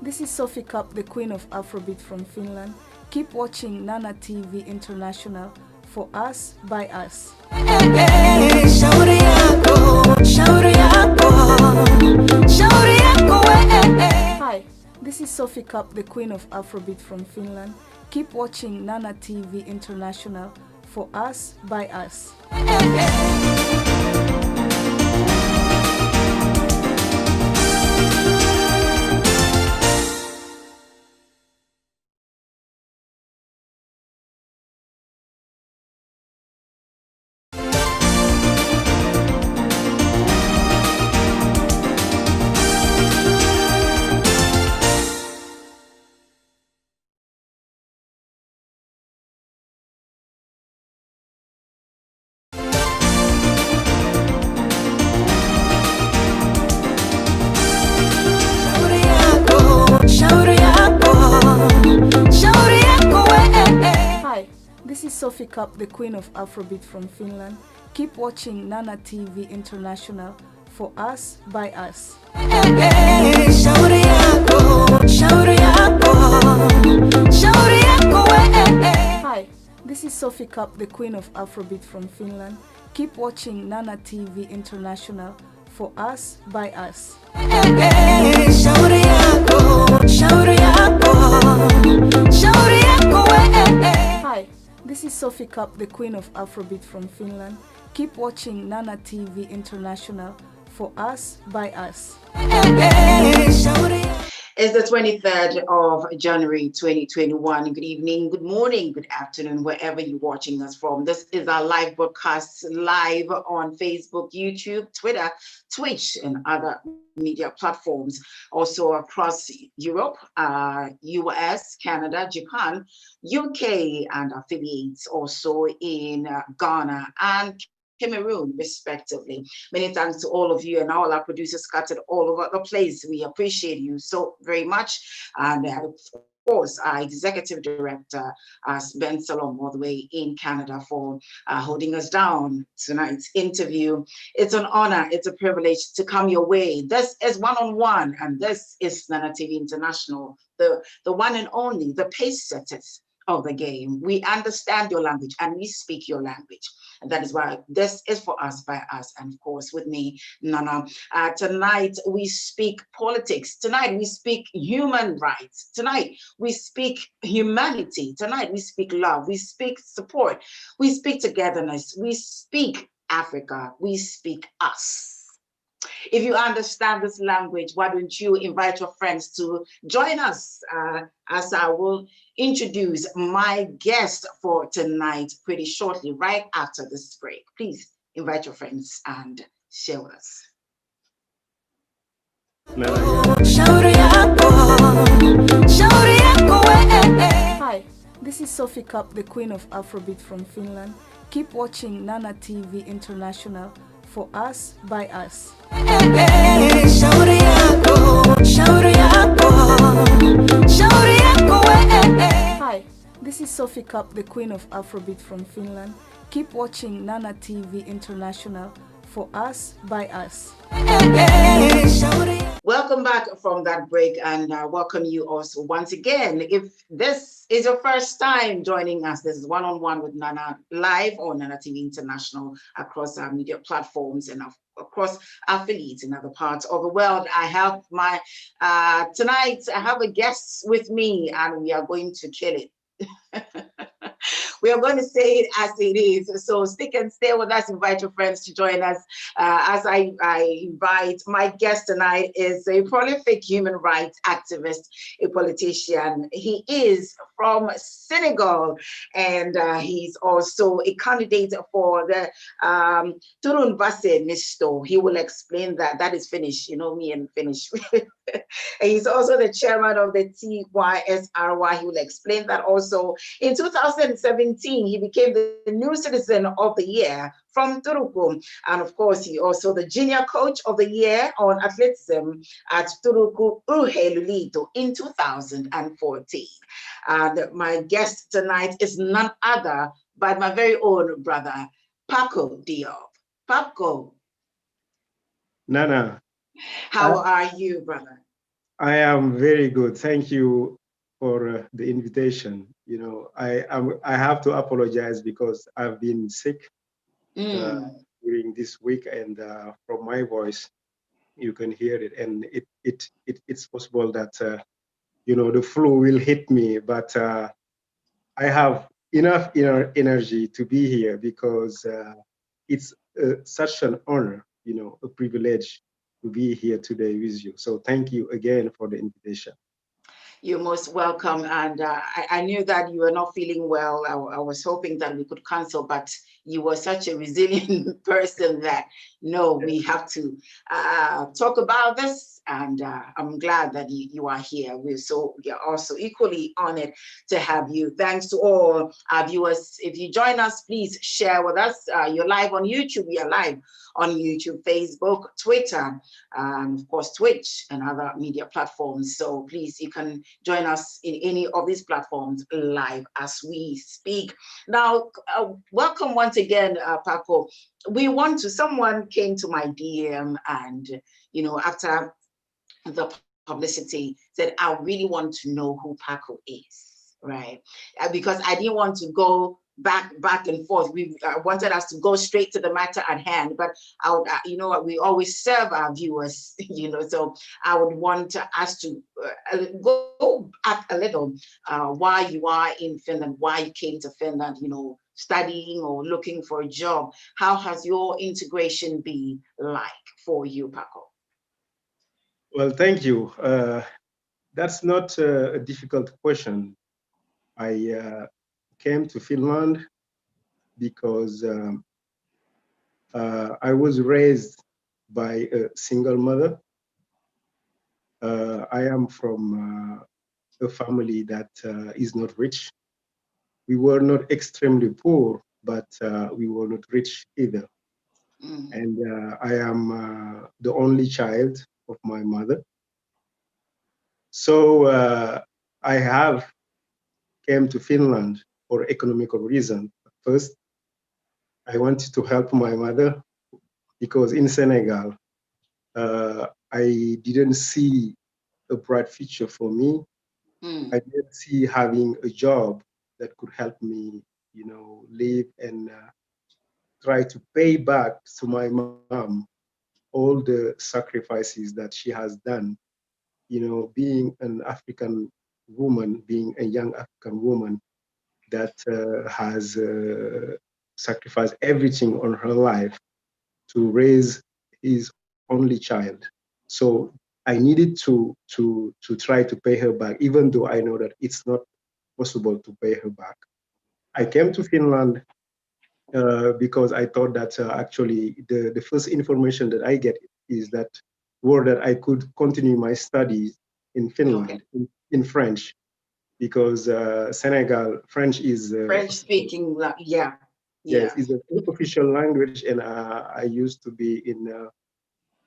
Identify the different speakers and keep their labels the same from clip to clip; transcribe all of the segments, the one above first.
Speaker 1: This is Sophie Cup, the Queen of Afrobeat from Finland. Keep watching Nana TV International for us, by us. Hi, this is Sophie Cup, the Queen of Afrobeat from Finland. Keep watching Nana TV International for us, by us. Hi, this is Sophie Cup, the Queen of Afrobeat from Finland. Keep watching Nana TV International for us, by us. Hi, this is Sophie Cup, the Queen of Afrobeat from Finland. Keep watching Nana TV International for us, by us. Hi, this is Sophie Cup, the Queen of Afrobeat from Finland. Keep watching Nana TV International for us, by us.
Speaker 2: It's the 23rd of January 2021. Good evening, good morning, good afternoon, wherever you're watching us from. This is our live broadcast live on Facebook, YouTube, Twitter, Twitch, and other media platforms. Also across Europe, US, Canada, Japan, UK, and affiliates also in Ghana and Cameroon, respectively. Many thanks to all of you and all our producers scattered all over the place. We appreciate you so very much. And of course, our executive director, Ben Salom, all the way in Canada, for holding us down tonight's interview. It's an honor, it's a privilege to come your way. This is one-on-one, and this is Nana TV International, the one and only, the pace setters of the game. We understand your language and we speak your language. And that is why this is for us, by us, and of course with me, Nana. Tonight we speak politics. Tonight we speak human rights. Tonight we speak humanity. Tonight we speak love. We speak support. We speak togetherness. We speak Africa. We speak us. If you understand this language, why don't you invite your friends to join us as I will introduce my guest for tonight pretty shortly, right after this break. Please invite your friends and share with us.
Speaker 1: Hi, this is Sophie Cup, the Queen of Afrobeat from Finland. Keep watching Nana TV International for us, by us. Hi, this is Sophie Cup, the Queen of Afrobeat from Finland. Keep watching Nana TV International for us, by us.
Speaker 2: Welcome back from that break, and welcome you also once again. If this is your first time joining us, this is one-on-one with Nana live on Nana TV International across our media platforms and across affiliates in other parts of the world. I have my tonight I have a guest with me, and we are going to kill it. We are going to say it as it is. So stick and stay with us. Invite your friends to join us. As I invite, my guest tonight is a prolific human rights activist, a politician. He is from Senegal, and he's also a candidate for the Turun Basse Nisto. He will explain that. That is Finnish. You know me and Finnish. And he's also the chairman of the TYSRY. He will explain that also. In 2017, he became the new citizen of the year from Turku. And of course, he also the junior coach of the year on athleticism at Turku Urheililiitto in 2014. And my guest tonight is none other but my very own brother, Paco Diop. Paco.
Speaker 3: Nana.
Speaker 2: How are you, brother?
Speaker 3: I am very good. Thank you for the invitation. I have to apologize because I've been sick uh,
Speaker 2: Mm.
Speaker 3: during this week, and from my voice, you can hear it, and it's possible that the flu will hit me, but I have enough inner energy to be here because it's such an honor, a privilege to be here today with you. So thank you again for the invitation.
Speaker 2: You're most welcome. And I knew that you were not feeling well. I was hoping that we could cancel, but you were such a resilient person that no, we have to talk about this. And I'm glad that you are here. We are also equally honored to have you. Thanks to all our viewers. If you join us, please share with us. You're live on YouTube. We are live on YouTube, Facebook, Twitter, and of course Twitch and other media platforms. So please, you can join us in any of these platforms live as we speak. Now, welcome once again, Paco. Someone came to my DM and, after the publicity said, I really want to know who Paco is, right? Because I didn't want to go back and forth. We wanted us to go straight to the matter at hand, but I would, we always serve our viewers, so I would want us to go back a little, why you are in Finland, why you came to Finland, studying or looking for a job. How has your integration been like for you, Paco?
Speaker 3: Well, thank you. That's not a difficult question. I came to Finland because I was raised by a single mother. I am from a family that is not rich. We were not extremely poor, but we were not rich either.
Speaker 2: Mm.
Speaker 3: And I am the only child of my mother. So I have came to Finland for economical reason. First, I wanted to help my mother because in Senegal, I didn't see a bright future for me. I
Speaker 2: Mm.
Speaker 3: didn't see having a job that could help me, live and try to pay back to my mom all the sacrifices that she has done. Being an African woman, being a young African woman that has sacrificed everything on her life to raise his only child. So I needed to try to pay her back, even though I know that it's not possible to pay her back. I came to Finland because I thought that actually the first information that I get is that word that I could continue my studies in
Speaker 2: Okay.
Speaker 3: Finland in French because Senegal French is
Speaker 2: French speaking, yeah,
Speaker 3: yes
Speaker 2: yeah.
Speaker 3: is an official language, and I used to be in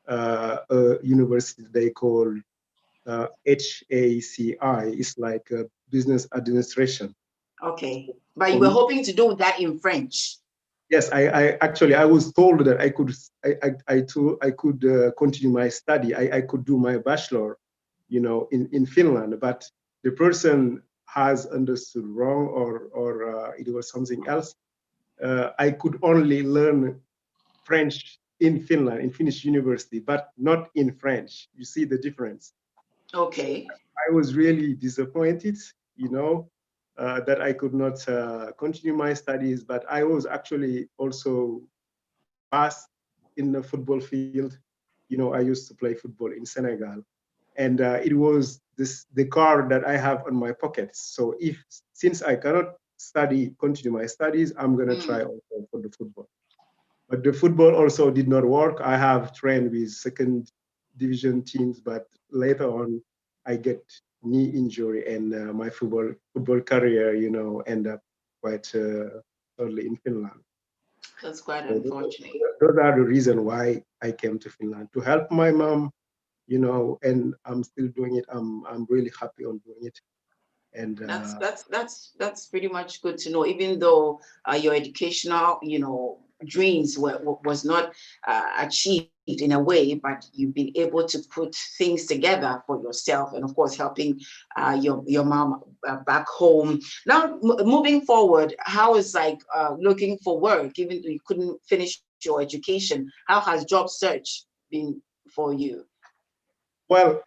Speaker 3: a university they call HACI. It's like business administration.
Speaker 2: Okay. But you
Speaker 3: For
Speaker 2: were
Speaker 3: me,
Speaker 2: hoping to do that in French.
Speaker 3: yes, I actually I was told that I could continue my study. I could do my bachelor, in Finland, but the person has understood wrong, or it was something else. I could only learn French in Finland, in Finnish university, but not in French. You see the difference. So
Speaker 2: Okay.
Speaker 3: I was really disappointed, that I could not continue my studies, but I was actually also fast in the football field. I used to play football in Senegal, and it was the card that I have on my pocket. So since I cannot continue my studies, I'm gonna try
Speaker 2: Mm.
Speaker 3: also for the football. But the football also did not work. I have trained with second division teams, but later on, I get knee injury, and my football career, end up quite early in Finland.
Speaker 2: That's quite
Speaker 3: So
Speaker 2: unfortunate.
Speaker 3: those are the reason why I came to Finland to help my mom, and I'm still doing it. I'm really happy on doing it. And
Speaker 2: That's pretty much good to know. Even though your educational, dreams was not achieved in a way, but you've been able to put things together for yourself, and of course helping your mom back home. Now, moving forward, how is like looking for work, even though you couldn't finish your education? How has job search been for you?
Speaker 3: Well,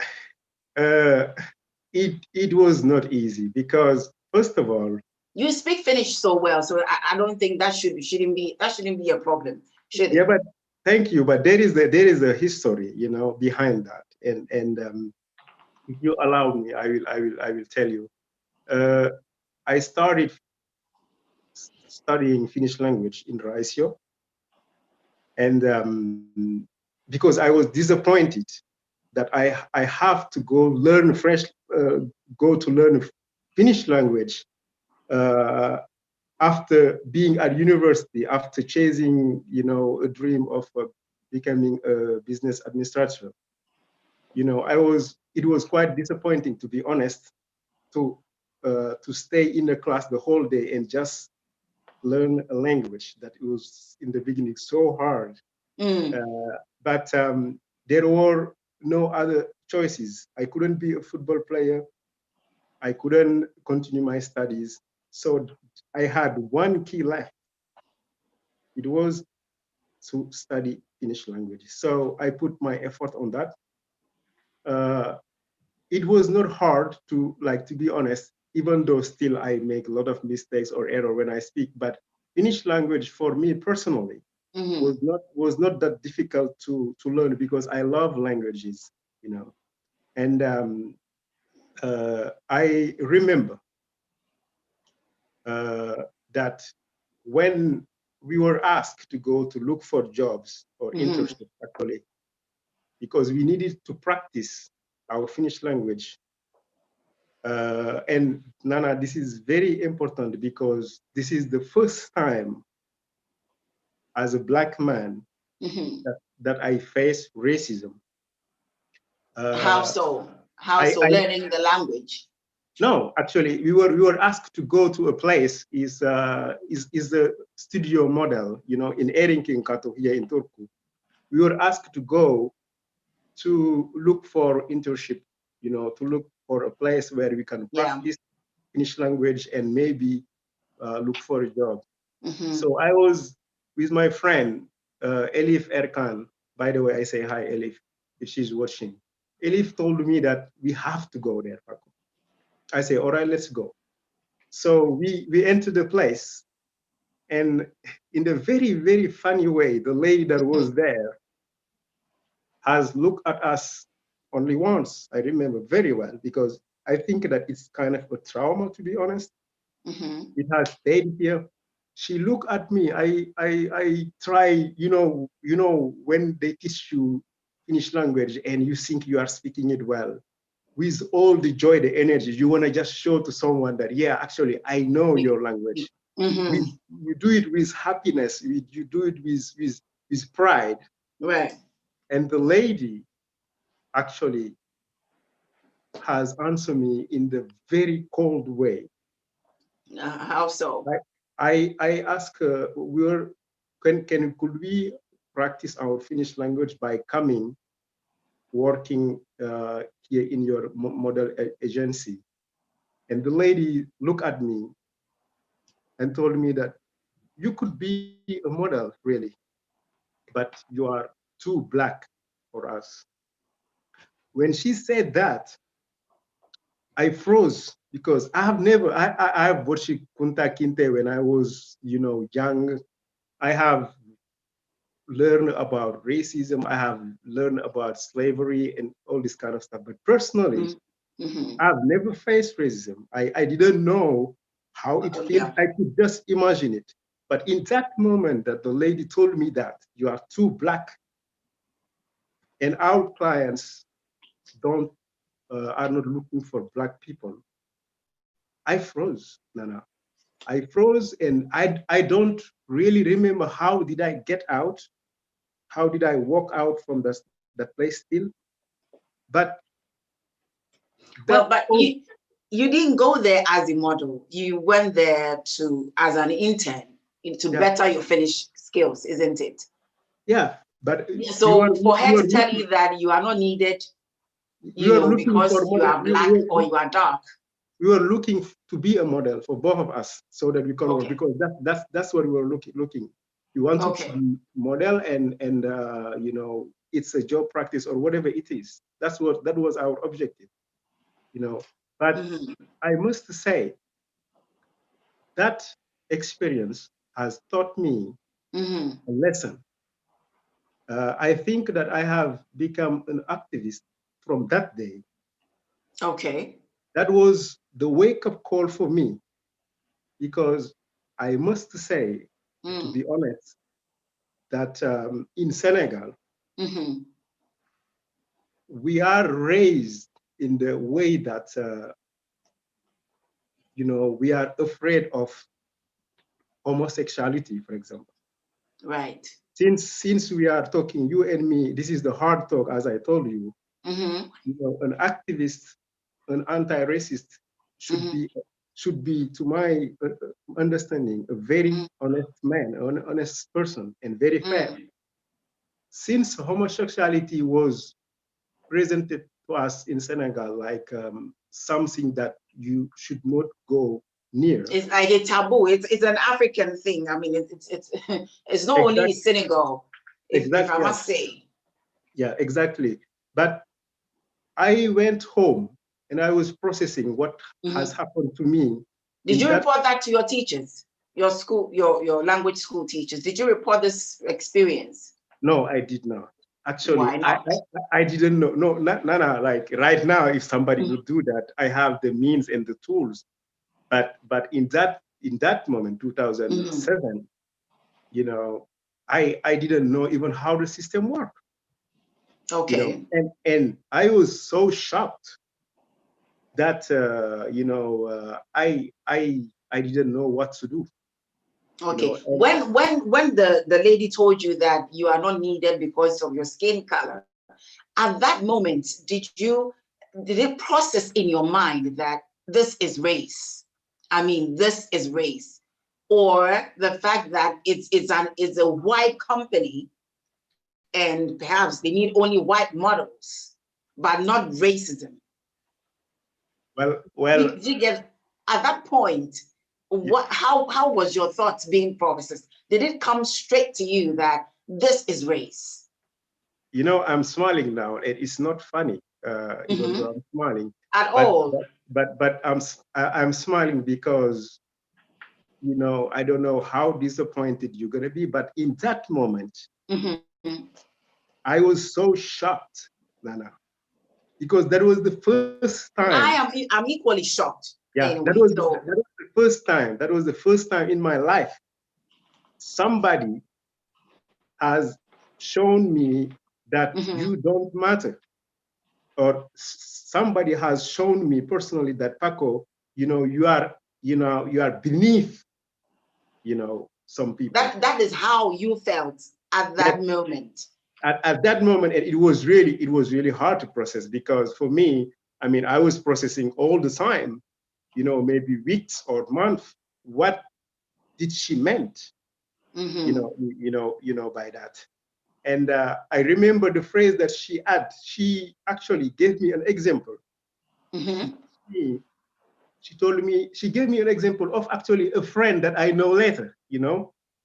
Speaker 3: uh, it was not easy because first of all,
Speaker 2: You speak Finnish so well, so I don't think that shouldn't be a problem, should
Speaker 3: yeah,
Speaker 2: it?
Speaker 3: but thank you. But there is a history, behind that, and if you allow me, I will tell you. Uh, I started studying Finnish language in Raisio, and because I was disappointed that I have to go to learn Finnish language uh, after being at university, after chasing a dream of becoming a business administrator. It was quite disappointing, to be honest, to stay in the class the whole day and just learn a language that was in the beginning so hard.
Speaker 2: Mm.
Speaker 3: But there were no other choices. I couldn't be a football player. I couldn't continue my studies. So I had one key left. It was to study Finnish language. So I put my effort on that. Uh, it was not hard to be honest, even though still I make a lot of mistakes or error when I speak. But Finnish language for me personally
Speaker 2: Mm-hmm.
Speaker 3: was not that difficult to learn because I love languages, And I remember uh, that when we were asked to go to look for jobs or
Speaker 2: Mm-hmm.
Speaker 3: internships, actually, because we needed to practice our Finnish language. And Nana, this is very important because this is the first time as a Black man
Speaker 2: Mm-hmm.
Speaker 3: that I face racism.
Speaker 2: How
Speaker 3: Uh,
Speaker 2: so? How
Speaker 3: I,
Speaker 2: so?
Speaker 3: I
Speaker 2: Learning the language.
Speaker 3: No, actually, we were asked to go to a place is the studio model, in Erinkinkatu here in Turku. We were asked to go to look for internship, to look for a place where we can
Speaker 2: Yeah.
Speaker 3: practice Finnish language and maybe look for a job.
Speaker 2: Mm-hmm.
Speaker 3: So I was with my friend Elif Erkan. By the way, I say hi, Elif, if she's watching. Elif told me that we have to go there, Paco. I say, all right, let's go. So we entered the place, and in a very, very funny way, the lady that was there has looked at us only once. I remember very well because I think that it's kind of a trauma, to be honest.
Speaker 2: Mm-hmm.
Speaker 3: It has stayed here. She looked at me. I try, when they teach you Finnish language and you think you are speaking it well, with all the joy, the energy, you want to just show to someone that, yeah, actually, I know your language.
Speaker 2: Mm-hmm.
Speaker 3: You do it with happiness. You do it with pride.
Speaker 2: Right.
Speaker 3: And the lady actually has answered me in the very cold way.
Speaker 2: How so?
Speaker 3: I asked her, could we practice our Finnish language by coming working here in your model agency? And the lady looked at me and told me that you could be a model, really, but you are too Black for us. When she said that, I froze because I have never, I have watched Kunta Kinte when I was, young. I have learned about racism. I have learned about slavery and all this kind of stuff. But personally,
Speaker 2: Mm-hmm.
Speaker 3: I've never faced racism. I didn't know how it feels.
Speaker 2: Yeah.
Speaker 3: I could just imagine it. But in that moment that the lady told me that you are too Black and our clients don't are not looking for Black people, I froze, Nana. I froze, and I don't really remember how did I get out, how did I walk out from that place still, but that
Speaker 2: Well, but
Speaker 3: oh,
Speaker 2: you didn't go there as a model. You went there to as an intern to
Speaker 3: yeah,
Speaker 2: better your Finnish skills, isn't it?
Speaker 3: yeah. But
Speaker 2: So for her
Speaker 3: we were
Speaker 2: to tell
Speaker 3: looking,
Speaker 2: you that you are not needed,
Speaker 3: we were looking for
Speaker 2: because you
Speaker 3: model.
Speaker 2: are black or you are dark.
Speaker 3: We were looking to be a model for both of us so that we can work,
Speaker 2: Okay.
Speaker 3: because that's what we were looking. We wanted to
Speaker 2: Okay.
Speaker 3: be model, and it's a job practice or whatever it is. That was our objective, But
Speaker 2: Mhm.
Speaker 3: I must say that experience has taught me
Speaker 2: Mhm.
Speaker 3: a lesson. I think that I have become an activist from that day.
Speaker 2: Okay.
Speaker 3: That was the wake-up call for me, because I must say, to
Speaker 2: Mm.
Speaker 3: be honest, that in Senegal,
Speaker 2: Mhm.
Speaker 3: we are raised in the way that, we are afraid of homosexuality, for example.
Speaker 2: Right.
Speaker 3: Since we are talking, you and me, this is the hard talk, as I told you.
Speaker 2: Mhm.
Speaker 3: An activist, an anti-racist should
Speaker 2: Mhm.
Speaker 3: be, to my understanding, a very
Speaker 2: Mm.
Speaker 3: honest man, an honest person, and very fair.
Speaker 2: Mm.
Speaker 3: Since homosexuality was presented to us in Senegal like something that you should not go near.
Speaker 2: It's like a taboo. It's an African thing. I mean, it's it's not only in
Speaker 3: Exactly,
Speaker 2: Senegal, if I
Speaker 3: exactly,
Speaker 2: must say.
Speaker 3: yeah, exactly. But I went home and I was processing what has
Speaker 2: Mhm.
Speaker 3: happened to me
Speaker 2: Did
Speaker 3: in
Speaker 2: you
Speaker 3: that.
Speaker 2: report that to your teachers, your school, your language school teachers? Did you report this experience?
Speaker 3: No, I did not.
Speaker 2: Why
Speaker 3: Actually,
Speaker 2: not?
Speaker 3: I didn't know. No, Nana, like right now, if somebody
Speaker 2: Mhm.
Speaker 3: would do that, I have the means and the tools. But in that moment,
Speaker 2: Mhm.
Speaker 3: 2007, I didn't know even how the system worked,
Speaker 2: Okay.
Speaker 3: and I was so shocked that I didn't know what to do,
Speaker 2: Okay.
Speaker 3: and
Speaker 2: When the lady told you that you are not needed because of your skin color, at that moment, did it process in your mind that this is race? I mean, this is race, or the fact that it's a white company and perhaps they need only white models, but not racism.
Speaker 3: well,
Speaker 2: Did you get at that point? How was your thoughts being processed? Did it come straight to you that this is race?
Speaker 3: I'm smiling now, and it's not funny, even
Speaker 2: Mm-hmm.
Speaker 3: though I'm smiling,
Speaker 2: At
Speaker 3: but
Speaker 2: all?
Speaker 3: I'm smiling because I don't know how disappointed you're gonna be, but in that moment,
Speaker 2: Mm-hmm.
Speaker 3: I was so shocked, Nana, because that was the first time.
Speaker 2: I'm equally shocked
Speaker 3: Yeah, that
Speaker 2: anyway.
Speaker 3: was the,
Speaker 2: So
Speaker 3: that was the first time. That was the first time in my life somebody has shown me that
Speaker 2: mhm.
Speaker 3: you don't matter, or somebody has shown me personally that, Paco, you are beneath, some people.
Speaker 2: That is how you felt at
Speaker 3: Yes,
Speaker 2: that moment.
Speaker 3: at that moment, and it was really hard to process, because for me, I mean, I was processing all the time, maybe weeks or months. What did she meant,
Speaker 2: Mm-hmm.
Speaker 3: by that? And I remember the phrase that she had. She actually gave me an example. She,
Speaker 2: Mm-hmm.
Speaker 3: she, she told me, she gave me an example of actually a friend that I know later,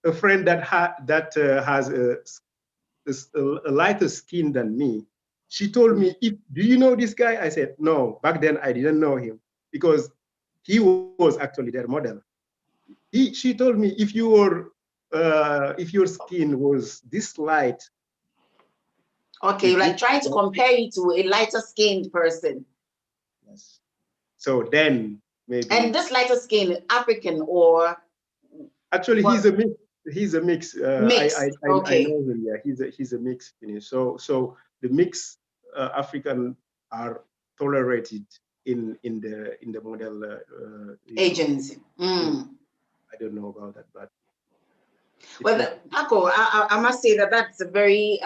Speaker 3: a friend has a lighter skin than me. She told me, do you know this guy? I said, no, back then I didn't know him, because he was actually their model. She told me, if your skin was this light,
Speaker 2: Okay,
Speaker 3: with
Speaker 2: like
Speaker 3: this,
Speaker 2: trying to compare you to a lighter skinned person.
Speaker 3: yes. So then
Speaker 2: And
Speaker 3: maybe,
Speaker 2: this lighter skin, African or
Speaker 3: actually, he's
Speaker 2: what
Speaker 3: a mix. He's a mix.
Speaker 2: mixed?
Speaker 3: I
Speaker 2: Okay.
Speaker 3: know him. Yeah, he's a mix finish. So the mixed African are tolerated in the model.
Speaker 2: Agency.
Speaker 3: Yeah,
Speaker 2: Mm.
Speaker 3: I don't know about that, but it's
Speaker 2: Well,
Speaker 3: not.
Speaker 2: Paco, I must say that that's a very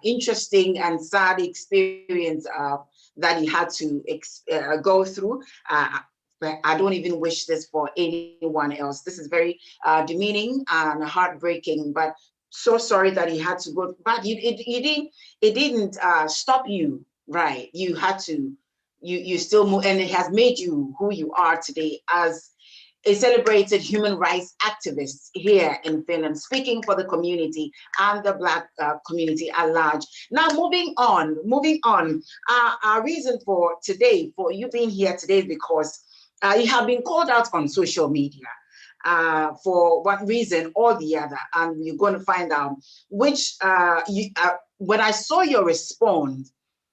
Speaker 2: interesting and sad experience that you had to go through. But I don't even wish this for anyone else. This is very demeaning and heartbreaking. But so sorry that he had to go, but it didn't stop you, right? You had to, you still move, and it has made you who you are today as a celebrated human rights activist here in Finland, speaking for the community and the Black community at large. Now, moving on. Our reason for today, for you being here today, is because you have been called out on social media for one reason or the other, and we're going to find out which. When I saw your response,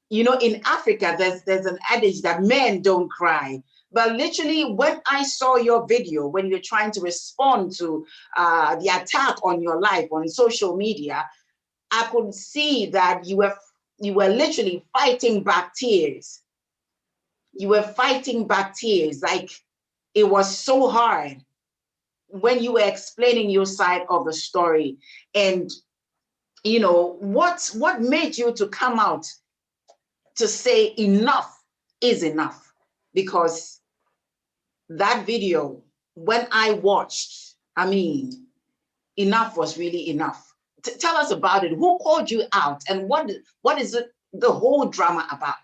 Speaker 2: you know, in Africa, there's an adage that men don't cry. But literally, when I saw your video, when you're trying to respond to the attack on your life on social media, I could see that you were literally fighting back tears. You were fighting back tears, like it was so hard when you were explaining your side of the story. And you know what made you to come out to say enough is enough? Because that video, when I watched, I mean, enough was really enough. Tell us about it. Who called you out, and what is it, the whole drama about?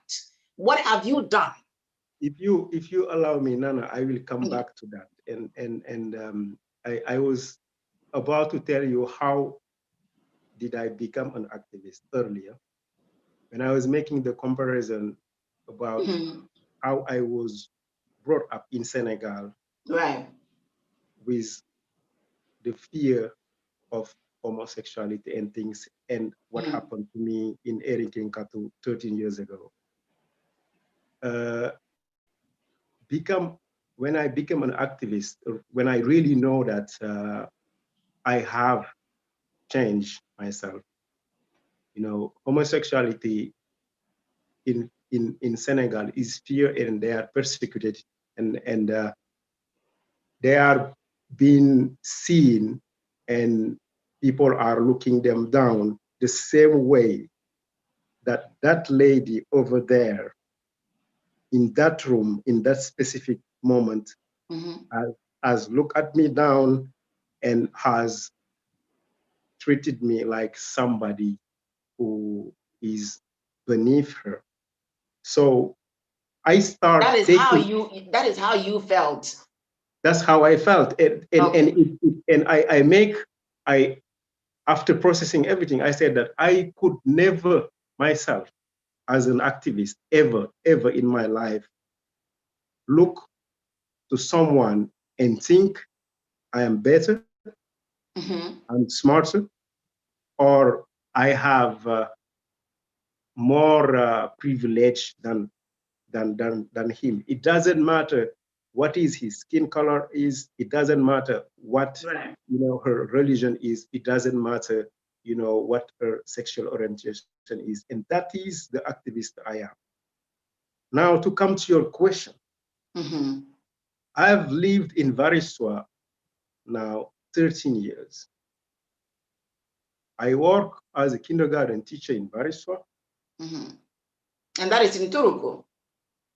Speaker 2: What have you done?
Speaker 3: If you allow me, Nana, I will come
Speaker 2: Yeah.
Speaker 3: back to that. I was about to tell you how did I become an activist earlier, when I was making the comparison about
Speaker 2: Mhm.
Speaker 3: how I was brought up in Senegal
Speaker 2: Right.
Speaker 3: with the fear of homosexuality and things, and what
Speaker 2: Mhm.
Speaker 3: happened to me in Erikinkatu 13 years ago. Uh, become When I became an activist, when I really know that I have changed myself, homosexuality in Senegal is fear, and they are persecuted, and they are being seen, and people are looking them down the same way that that lady over there in that room in that specific moment
Speaker 2: Mhm.
Speaker 3: has looked at me down and has treated me like somebody who is beneath her. So I
Speaker 2: That
Speaker 3: start
Speaker 2: is how
Speaker 3: taking.
Speaker 2: you. That is how you felt.
Speaker 3: That's how I felt,
Speaker 2: Okay.
Speaker 3: and I make I after processing everything, I said that I could never myself as an activist ever in my life look to someone and think I am better,
Speaker 2: Mhm.
Speaker 3: I'm smarter, or I have more privilege than him. It doesn't matter what is his skin color is. It doesn't matter what
Speaker 2: Right.
Speaker 3: her religion is. It doesn't matter what her sexual orientation is. And that is the activist I am. Now to come to your question,
Speaker 2: Mhm.
Speaker 3: I've lived in Varisua now 13 years. I work as a kindergarten teacher in Varisua,
Speaker 2: Mhm. And that is in Turku.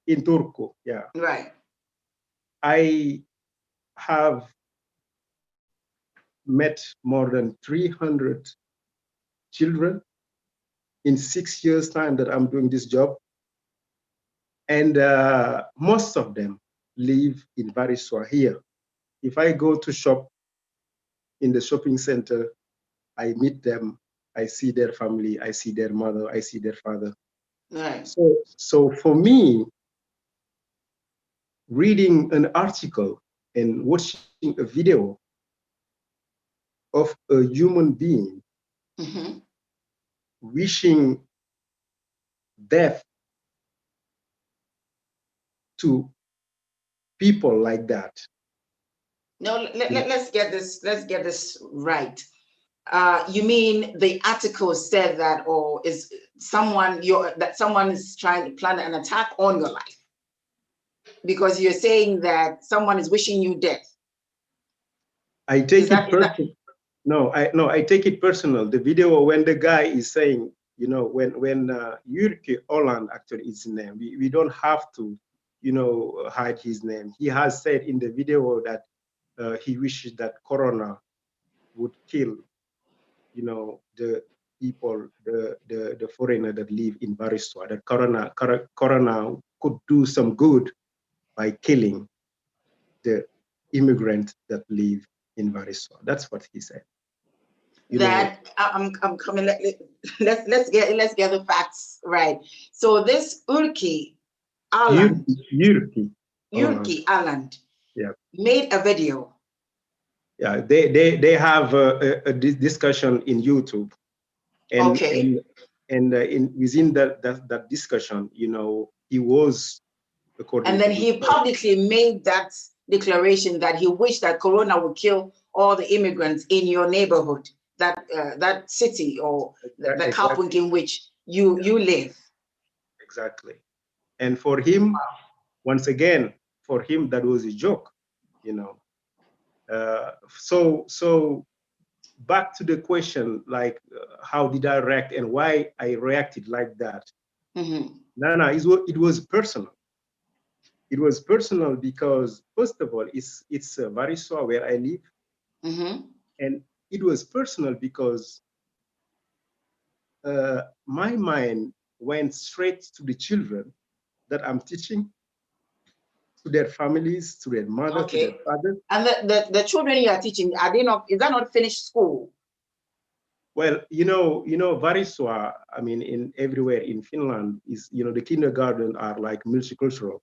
Speaker 3: in Turku. Yeah,
Speaker 2: Right.
Speaker 3: I have met more than 300 children in 6 years' time that I'm doing this job. And most of them live in Varisua here. If I go to shop in the shopping center, I meet them, I see their family, I see their mother, I see their father.
Speaker 2: Right.
Speaker 3: So for me, reading an article and watching a video of a human being
Speaker 2: Mhm.
Speaker 3: wishing death to people like that.
Speaker 2: No, let's get this. Let's get this right. You mean the article said that, or is someone is trying to plan an attack on your life because you're saying that someone is wishing you death?
Speaker 3: I
Speaker 2: Is
Speaker 3: take it
Speaker 2: that is that?
Speaker 3: personal. No, I take it personal. The video when the guy is saying, when Jyrki Holland actually is his name, we don't have to, hide his name. He has said in the video that he wishes that Corona would kill the people, the foreigner that live in Varisua, that corona could do some good by killing the immigrant that live in Varisua. That's what he said.
Speaker 2: I'm coming. Let's get the facts right. So this Urki Aland,
Speaker 3: Yurki
Speaker 2: Aland,
Speaker 3: yeah,
Speaker 2: made a video.
Speaker 3: Yeah, they have a discussion in YouTube, and
Speaker 2: Okay.
Speaker 3: within that discussion, he was, according
Speaker 2: And
Speaker 3: to
Speaker 2: then
Speaker 3: his
Speaker 2: he
Speaker 3: story,
Speaker 2: publicly made that declaration that he wished that Corona would kill all the immigrants in your neighborhood, that city or the Kapunk
Speaker 3: exactly,
Speaker 2: in which you live.
Speaker 3: exactly. And for him, once again, for him that was a joke, you know. So back to the question, like, how did I react and why I reacted like that?
Speaker 2: Mm-hmm.
Speaker 3: No, it was personal. It was personal because, first of all, it's Varisua where I live,
Speaker 2: Mm-hmm.
Speaker 3: and it was personal because my mind went straight to the children that I'm teaching, to their families, to their mother, to their
Speaker 2: Okay.
Speaker 3: father.
Speaker 2: And the children you are teaching, are they not? Is that not finished school?
Speaker 3: Well, Varisua, I mean, in everywhere in Finland is, the kindergarten are like multicultural,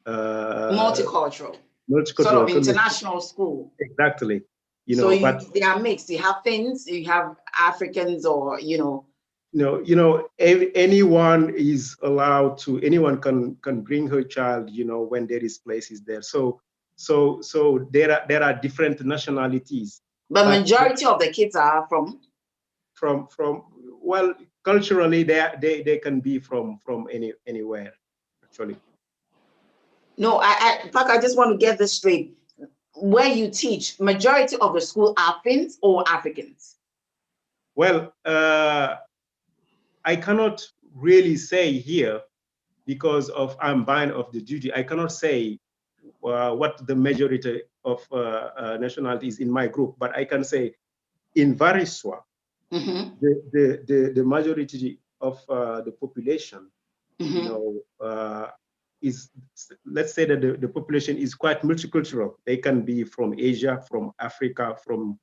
Speaker 3: uh,
Speaker 2: Multicultural, sort
Speaker 3: multicultural
Speaker 2: of
Speaker 3: community.
Speaker 2: international school.
Speaker 3: Exactly,
Speaker 2: So
Speaker 3: but
Speaker 2: they are mixed. You have Finns, you have Africans, or
Speaker 3: anyone is allowed to, anyone can bring her child, when there is places there. So there are different nationalities,
Speaker 2: but
Speaker 3: but
Speaker 2: majority of the kids are
Speaker 3: from well, culturally they can be from anywhere, actually.
Speaker 2: No, Paco, I just want to get this straight. Where you teach, majority of the school are Finns or Africans?
Speaker 3: Well, I cannot really say here because I'm bound of the duty. I cannot say what the majority of nationalities in my group, but I can say in Varisua,
Speaker 2: Mm-hmm.
Speaker 3: the majority of the population,
Speaker 2: Mm-hmm.
Speaker 3: is, let's say that the population is quite multicultural. They can be from Asia, from Africa, from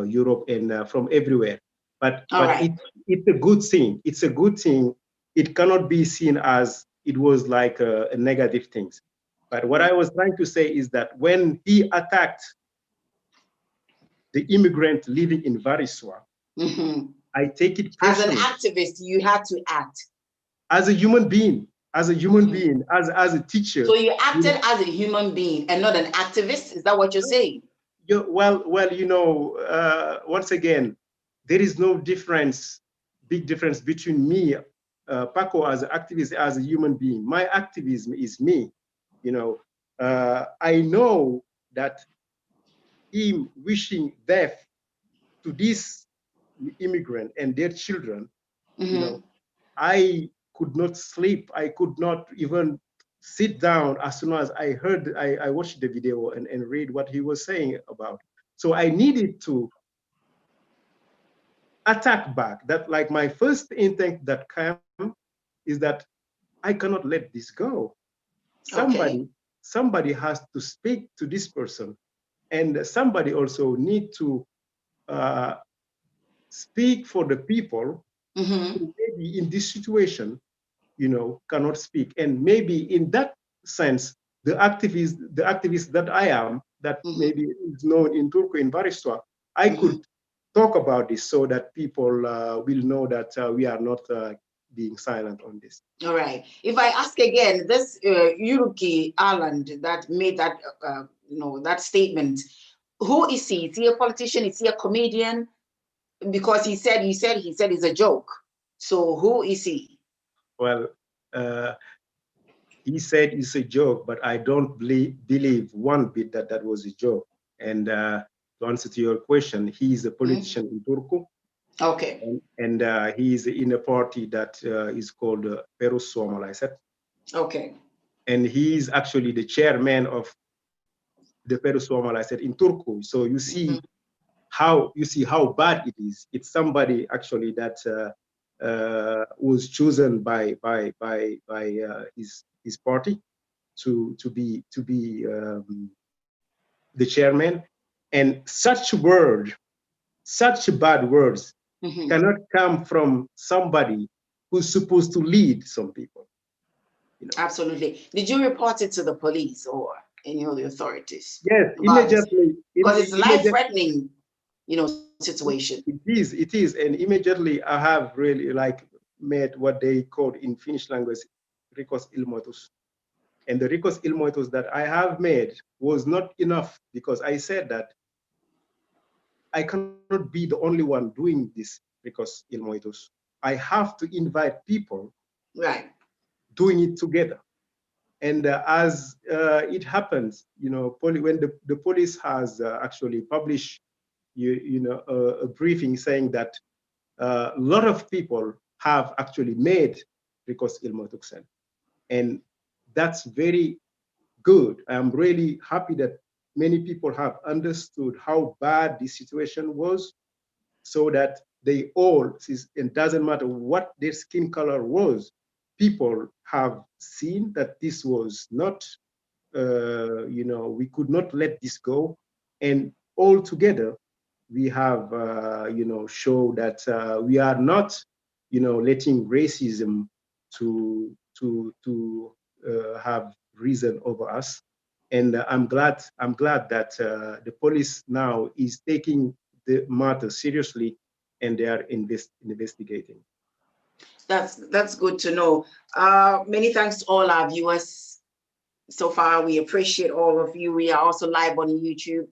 Speaker 3: Europe, and from everywhere. But
Speaker 2: All right.
Speaker 3: it's a good thing. It's a good thing. It cannot be seen as it was like a negative thing. But what I was trying to say is that when he attacked the immigrant living in Varisua,
Speaker 2: Mm-hmm.
Speaker 3: I take it
Speaker 2: As an
Speaker 3: personally.
Speaker 2: activist, you had to act.
Speaker 3: As a human being, as a human
Speaker 2: Mm-hmm.
Speaker 3: being, as a teacher.
Speaker 2: So you acted as a human being and not an activist? Is that what you're saying?
Speaker 3: Well, once again, there is no big difference between me, Paco, as an activist, as a human being. My activism is me. I know that him wishing death to this immigrant and their children,
Speaker 2: Mm-hmm.
Speaker 3: I could not sleep. I could not even sit down as soon as I watched the video and read what he was saying about. So I needed to attack back. That, like, my first intent that came is that I cannot let this go.
Speaker 2: Okay.
Speaker 3: Somebody has to speak to this person, and somebody also need to uh, speak for the people
Speaker 2: Mm-hmm.
Speaker 3: who maybe in this situation cannot speak. And maybe in that sense, the activist that I am, that
Speaker 2: Mm-hmm.
Speaker 3: maybe is known in Turku, in Varisua, I
Speaker 2: Mm-hmm.
Speaker 3: could talk about this so that people will know that we are not being silent on this.
Speaker 2: All right. If I ask again, this Yuruki Ireland that made that that statement, who is he? Is he a politician? Is he a comedian? Because he said it's a joke. So who is he?
Speaker 3: Well, uh, he said it's a joke, but I don't believe one bit that that was a joke. And to answer to your question, he is a politician in Turku,
Speaker 2: Okay.
Speaker 3: and he is in a party that is called Perussuomalaiset,
Speaker 2: Okay.
Speaker 3: and he is actually the chairman of the Perussuomalaiset in Turku. So you see how you see how bad it is. It's somebody actually that was chosen by his party to be the chairman, and such bad words cannot come from somebody who's supposed to lead some people. You know.
Speaker 2: Absolutely. Did you report it to the police or any of the authorities?
Speaker 3: Yes,
Speaker 2: About this?
Speaker 3: immediately.
Speaker 2: Because it's life-threatening, you know, situation.
Speaker 3: It is, and immediately I have really like made what they call in Finnish language rikos ilmoitus. And the rikos ilmoitus that I have made was not enough, because I said that I cannot be the only one doing this rikos ilmoitus. I have to invite people
Speaker 2: Right.
Speaker 3: doing it together. And as it happens, you know, when the police has actually published, a briefing saying that a lot of people have actually made rikos ilmoituksen, and that's very good. I'm really happy that many people have understood how bad the situation was, so that they all, it doesn't matter what their skin color was, people have seen that this was not, we could not let this go. And all together, we have, show that we are not, letting racism to have reason over us. And I'm glad that the police now is taking the matter seriously, and they are investigating.
Speaker 2: That's good to know. Many thanks to all our viewers so far. We appreciate all of you. We are also live on YouTube,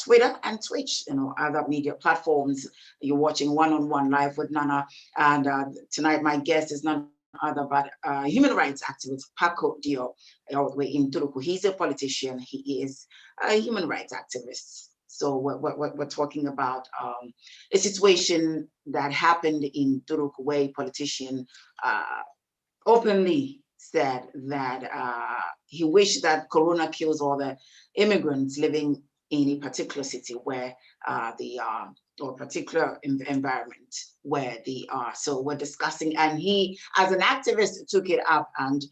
Speaker 2: Twitter, and Twitch, other media platforms. You're watching One-on-One Live with Nana. And tonight, my guest is none other but human rights activist Paco Diop, all the way in Turku. He's a politician. He is a human rights activist. So we're talking about a situation that happened in Turku, where a politician openly said that he wished that Corona kills all the immigrants living in a particular city where or particular environment where they are. So we're discussing, and he, as an activist, took it up. And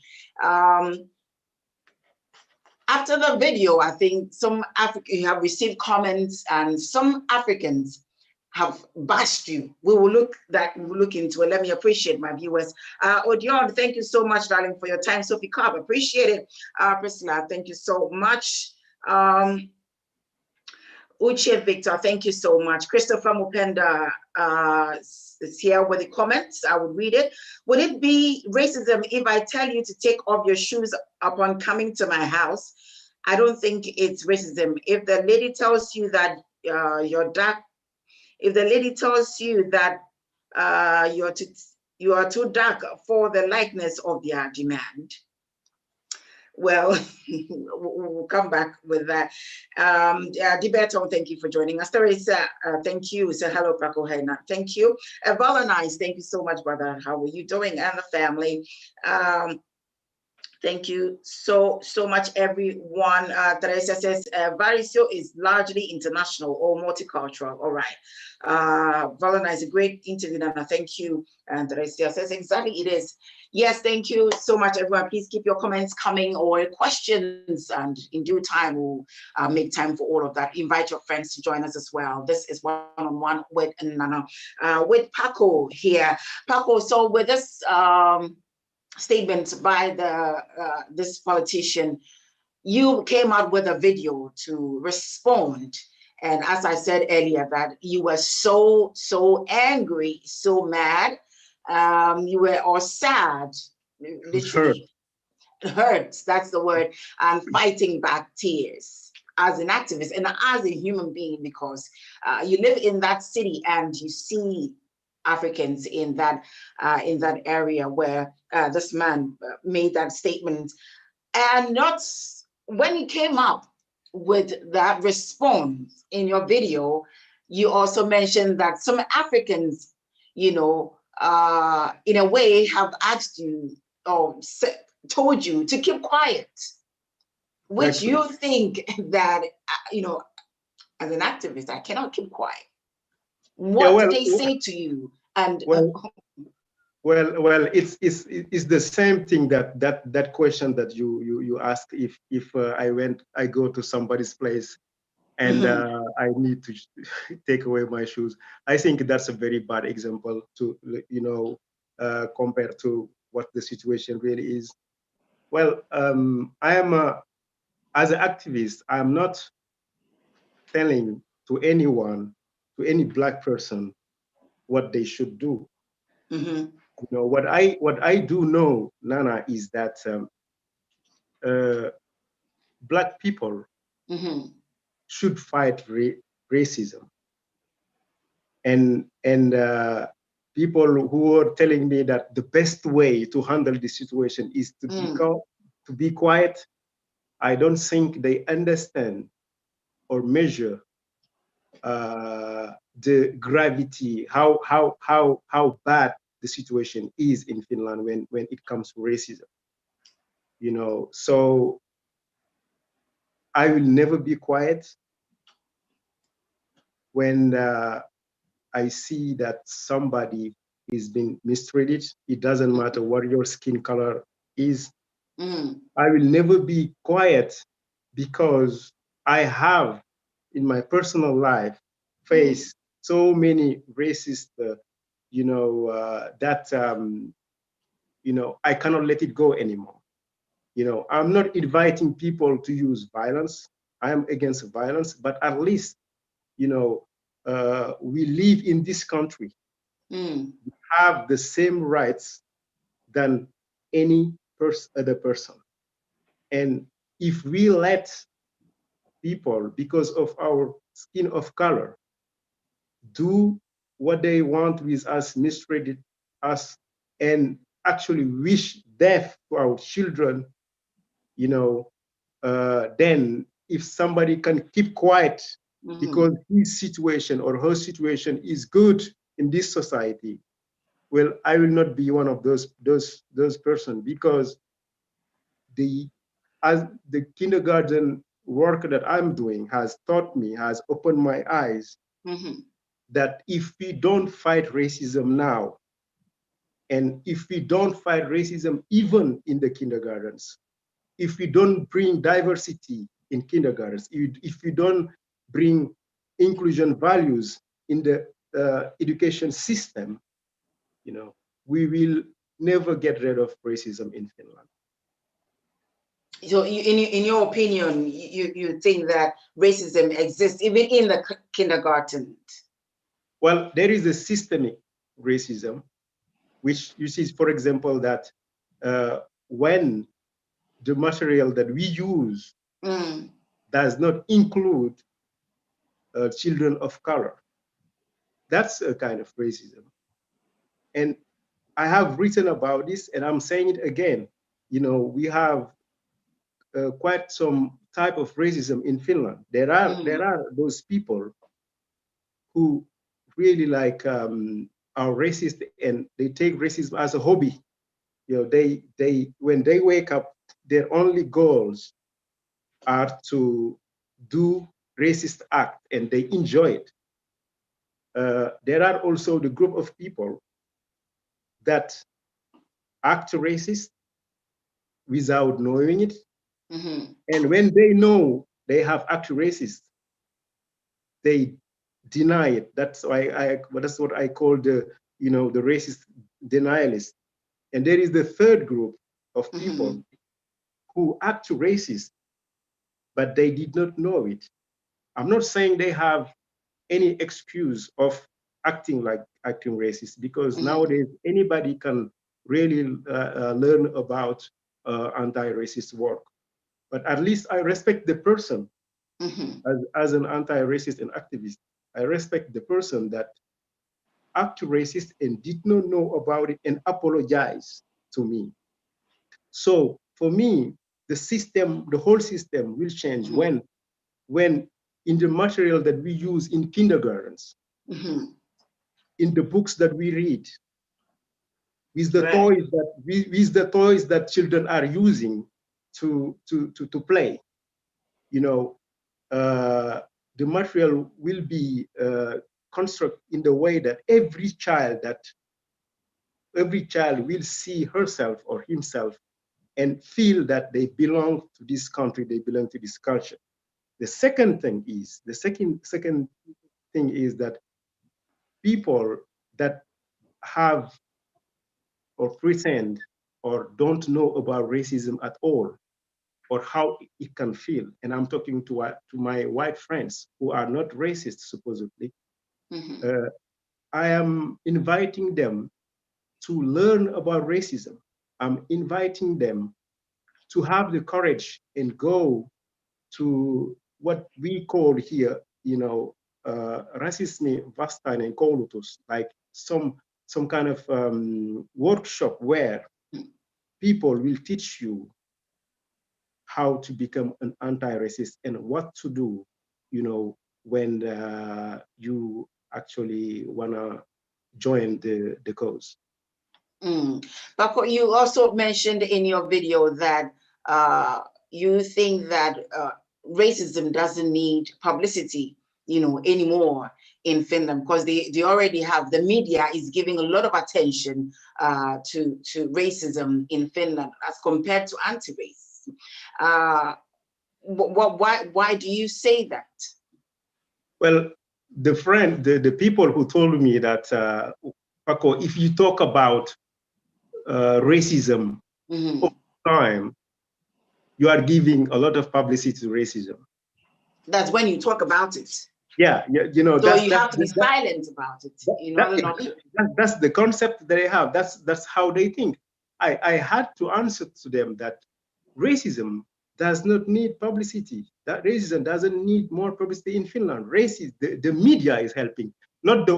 Speaker 2: after the video, I think some Africans have received comments, and some Africans have bashed you. We will look into it. Let me appreciate my viewers. Odion, thank you so much, darling, for your time. Sophie Cobb, appreciate it. Priscilla, thank you so much. Uche Victor, thank you so much. Christopher Mupenda is here with the comments. I would read it. Would it be racism if I tell you to take off your shoes upon coming to my house? I don't think it's racism. If the lady tells you that you're dark, if the lady tells you that you are too dark for the likeness of their demand, well, we'll come back with that. Diberto, thank you for joining us. Teresa, thank you. Say hello, Paco. Thank you. Valenice, thank you so much, brother. How are you doing? And the family. Thank you so much, everyone. Teresa says, Varicio is largely international or multicultural. All right. Valena is a great interview, Nana. Thank you. And Teresa says, exactly, it is. Yes, thank you so much, everyone. Please keep your comments coming or questions, and in due time, we'll make time for all of that. Invite your friends to join us as well. This is One-on-One with Nana, with Paco here. Paco, so with this statement by this politician, you came out with a video to respond. And as I said earlier, that you were so angry, so mad. You were all sad, literally hurt, that's the word, and fighting back tears as an activist and as a human being, because you live in that city and you see Africans in that area where this man made that statement. And not when he came up with that response in your video, you also mentioned that some Africans, in a way have asked you or told you to keep quiet, which you think that, as an activist, I cannot keep quiet.
Speaker 3: Yeah,
Speaker 2: What did they say to you? And
Speaker 3: well, it's the same thing that question that you ask if I go to somebody's place and I need to take away my shoes. I think that's a very bad example to compared to what the situation really is. Well, I am as an activist. I'm not telling to anyone, to any black person, what they should do. What I do know, Nana, is that uh, black people should fight racism, and people who are telling me that the best way to handle the situation is to be quiet. I don't think they understand or measure the gravity, how bad the situation is in Finland when it comes to racism. So I will never be quiet when I see that somebody is being mistreated. It doesn't matter what your skin color is. I will never be quiet because I have in my personal life faced so many racist, that I cannot let it go anymore. I'm not inviting people to use violence. I am against violence, but at least, we live in this country, have the same rights than any other person. And if we let people, because of our skin of color, do what they want with us, mistreated us, and actually wish death to our children, then if somebody can keep quiet because his situation or her situation is good in this society, well, I will not be one of those persons, because as the kindergarten work that I'm doing has taught me, has opened my eyes, that if we don't fight racism now, and if we don't fight racism even in the kindergartens, if we don't bring diversity in kindergartens, if we don't bring inclusion values in the education system, we will never get rid of racism in Finland.
Speaker 2: So, in your opinion, you think that racism exists even in the kindergarten?
Speaker 3: Well, there is a systemic racism, which you see, for example, that when the material that we use does not include children of color, that's a kind of racism. And I have written about this, and I'm saying it again. We have quite some type of racism in Finland. There are those people who really are racist, and they take racism as a hobby. They when they wake up, their only goals are to do racist act, and they enjoy it. There are also the group of people that act racist without knowing it. And when they know they have acted racist, they deny it. That's what I call the racist denialist. And there is the third group of people who act racist, but they did not know it. I'm not saying they have any excuse of acting racist, because nowadays anybody can really learn about anti-racist work. But at least I respect the person as an anti-racist and activist. I respect the person that act racist and did not know about it and apologize to me. So for me, the whole system will change when in the material that we use in kindergartens, in the books that we read, with the toys that children are using to play, the material will be constructed in the way that every child will see herself or himself and feel that they belong to this country, they belong to this culture. The second thing is, that people that have or pretend or don't know about racism at all, or how it can feel. And I'm talking to my white friends who are not racist, supposedly.
Speaker 2: Mm-hmm.
Speaker 3: I am inviting them to learn about racism. I'm inviting them to have the courage and go to what we call here, racisme vastan and colutus, like some kind of workshop where people will teach you how to become an anti-racist and what to do, when you actually wanna join the cause.
Speaker 2: Paco, you also mentioned in your video that you think that racism doesn't need publicity, anymore in Finland, because they already have, the media is giving a lot of attention to racism in Finland as compared to anti-racism. Why do you say that?
Speaker 3: Well, the people who told me that, Paco, if you talk about racism
Speaker 2: Mm-hmm.
Speaker 3: all the time, you are giving a lot of publicity to racism.
Speaker 2: That's when you talk about it.
Speaker 3: Yeah,
Speaker 2: So you have to be silent about it in order not to.
Speaker 3: That's the concept that they have. That's how they think. I had to answer to them that racism does not need publicity. That racism doesn't need more publicity in Finland. The media is helping. Not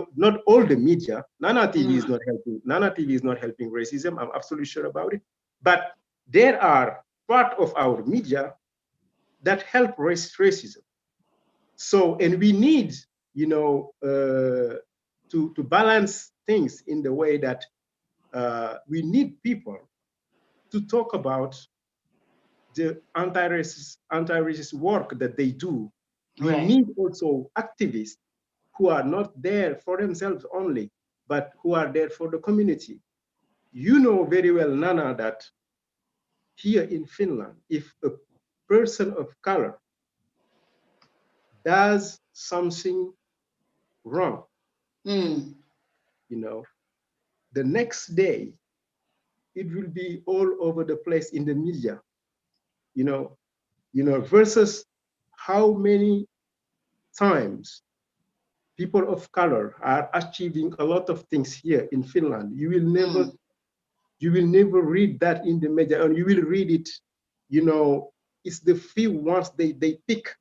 Speaker 3: all the media. Nana TV is not helping. Nana TV is not helping racism. I'm absolutely sure about it. But there are part of our media that help racism. So, and we need, to balance things in the way that we need people to talk about the anti-racist work that they do. We
Speaker 2: Right.
Speaker 3: need also activists who are not there for themselves only, but who are there for the community. You know very well, Nana, that here in Finland, if a person of color does something wrong, the next day it will be all over the place in the media, versus how many times people of color are achieving a lot of things here in Finland. You will never read that in the media, and you will read it, it's the few ones they pick.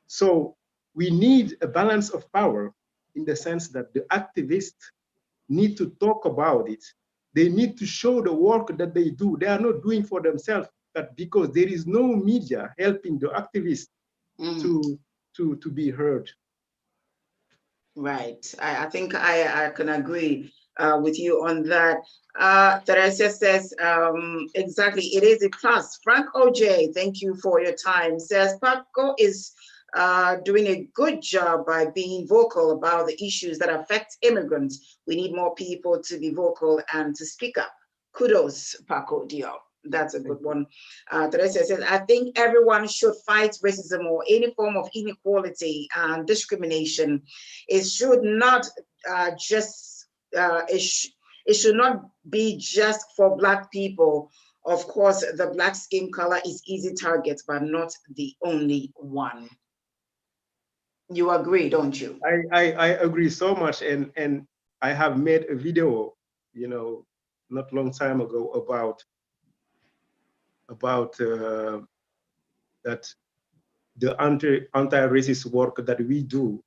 Speaker 3: So we need a balance of power, in the sense that the activists need to talk about it. They need to show the work that they do. They are not doing for themselves, but because there is no media helping the activists to be heard.
Speaker 2: Right. I think I can agree with you on that. Teresa says, exactly, it is a plus. Frank OJ, thank you for your time, says Paco is doing a good job by being vocal about the issues that affect immigrants. We need more people to be vocal and to speak up. Kudos, Paco Diop. That's a good one. Teresa says, I think everyone should fight racism or any form of inequality and discrimination. It should not it should not be just for Black people. Of course, the Black skin color is easy target, but not the only one. You agree, don't you?
Speaker 3: I agree so much, and I have made a video, not long time ago about that the anti-racist work that we do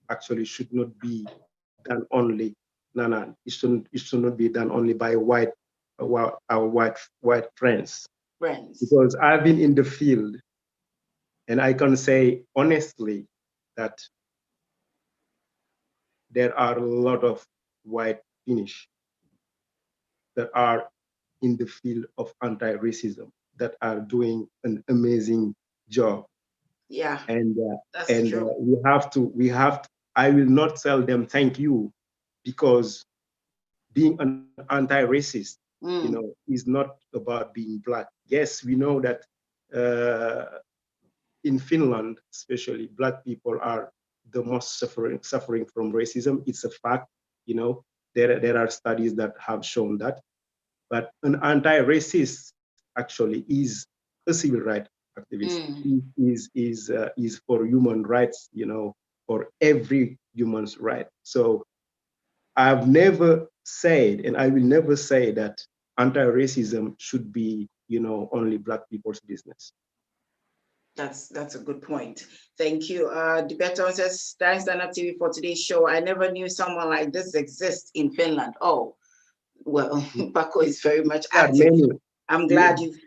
Speaker 3: actually should not be done only. No, it should not be done only by our white friends. Because I've been in the field, and I can say honestly that there are a lot of white Finnish that are in the field of anti-racism that are doing an amazing job.
Speaker 2: Yeah,
Speaker 3: And
Speaker 2: that's true.
Speaker 3: we have to, I will not tell them thank you, because being an anti-racist,
Speaker 2: Mm,
Speaker 3: is not about being black. Yes, we know that in Finland, especially, black people are the most suffering from racism. It's a fact. There are studies that have shown that. But an anti-racist actually is a civil rights activist.
Speaker 2: mm.
Speaker 3: Is for human rights. For every human's right. So I've never said, and I will never say, that anti-racism should be, only black people's business.
Speaker 2: That's a good point. Thank you. Debato says, thanks Dana TV for today's show. I never knew someone like this exists in Finland. Oh, well, Paco is very much
Speaker 3: There are
Speaker 2: active.
Speaker 3: many.
Speaker 2: I'm glad you've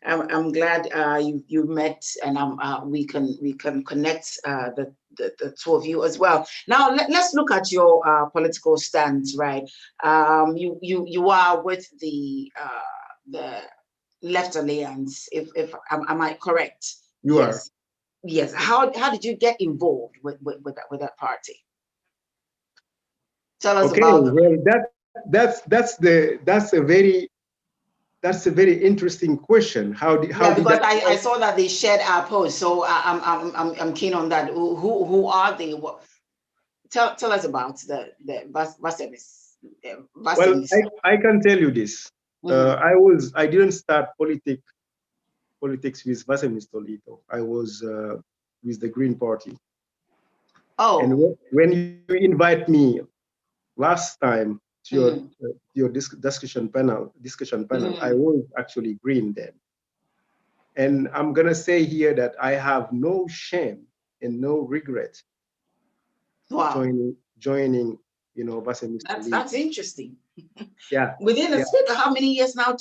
Speaker 2: I'm glad you met, and we can connect the two of you as well. Now let's look at your political stance, right? You are with the Left Alliance, if am I correct?
Speaker 3: You are.
Speaker 2: Yes, yes. How did you get involved with that party? Tell us
Speaker 3: Okay,
Speaker 2: about them.
Speaker 3: well, that's a very interesting question. How
Speaker 2: Yeah,
Speaker 3: did
Speaker 2: because
Speaker 3: that?
Speaker 2: I saw that they shared our post, so I'm keen on that. Who are they? What, tell us about the
Speaker 3: Well,
Speaker 2: Vasemis.
Speaker 3: I can tell you this.
Speaker 2: Mm-hmm.
Speaker 3: I didn't start politics with Vasemistolito. I was with the Green Party. And
Speaker 2: Oh.
Speaker 3: when you invite me last time to
Speaker 2: Mm-hmm.
Speaker 3: your discussion panel, I
Speaker 2: Mm-hmm.
Speaker 3: was actually green then. And I'm gonna say here that I have no shame and no regret
Speaker 2: Wow,
Speaker 3: joining Mr. Lee.
Speaker 2: that's interesting.
Speaker 3: Yeah,
Speaker 2: Within a
Speaker 3: yeah,
Speaker 2: space of how many years now?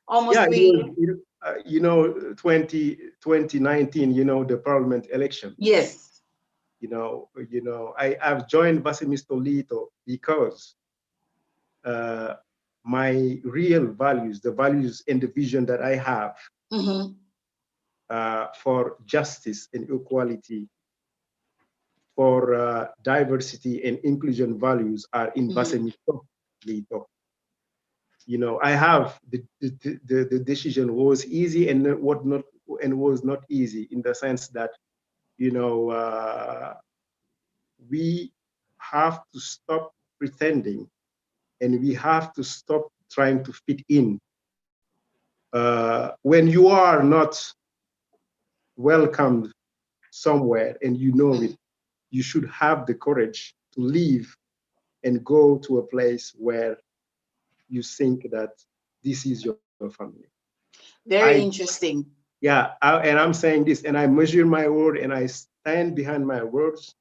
Speaker 2: Almost
Speaker 3: yeah. It
Speaker 2: 3 years.
Speaker 3: was 2019. The parliament election.
Speaker 2: Yes.
Speaker 3: I've joined Vasemistolito because uh, my real values, the values and the vision that I have
Speaker 2: Mm-hmm.
Speaker 3: for justice and equality, for diversity and inclusion values are in
Speaker 2: Mm-hmm.
Speaker 3: Vasemistolito. I have the decision was easy and what not and was not easy, in the sense that you know uh, we have to stop pretending, and we have to stop trying to fit in. When you are not welcomed somewhere and you know it, you should have the courage to leave and go to a place where you think that this is your family. I,
Speaker 2: Very interesting.
Speaker 3: yeah, and I'm saying this, and I measure my word, and I stand behind my words,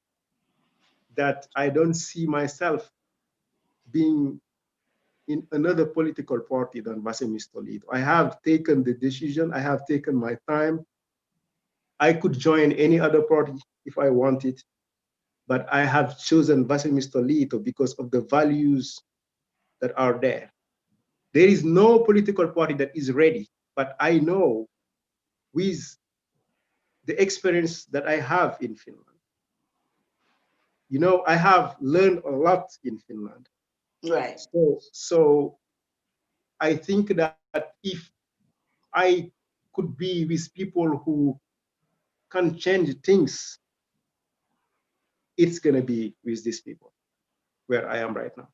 Speaker 3: that I don't see myself being in another political party than Vasemistolito. I have taken the decision. I have taken my time. I could join any other party if I wanted, but I have chosen Vasemistolito because of the values that are there. There is no political party that is ready, but I know, with the experience that I have in Finland, I have learned a lot in Finland.
Speaker 2: Right.
Speaker 3: So I think that if I could be with people who can change things, it's gonna be with these people where I am right now.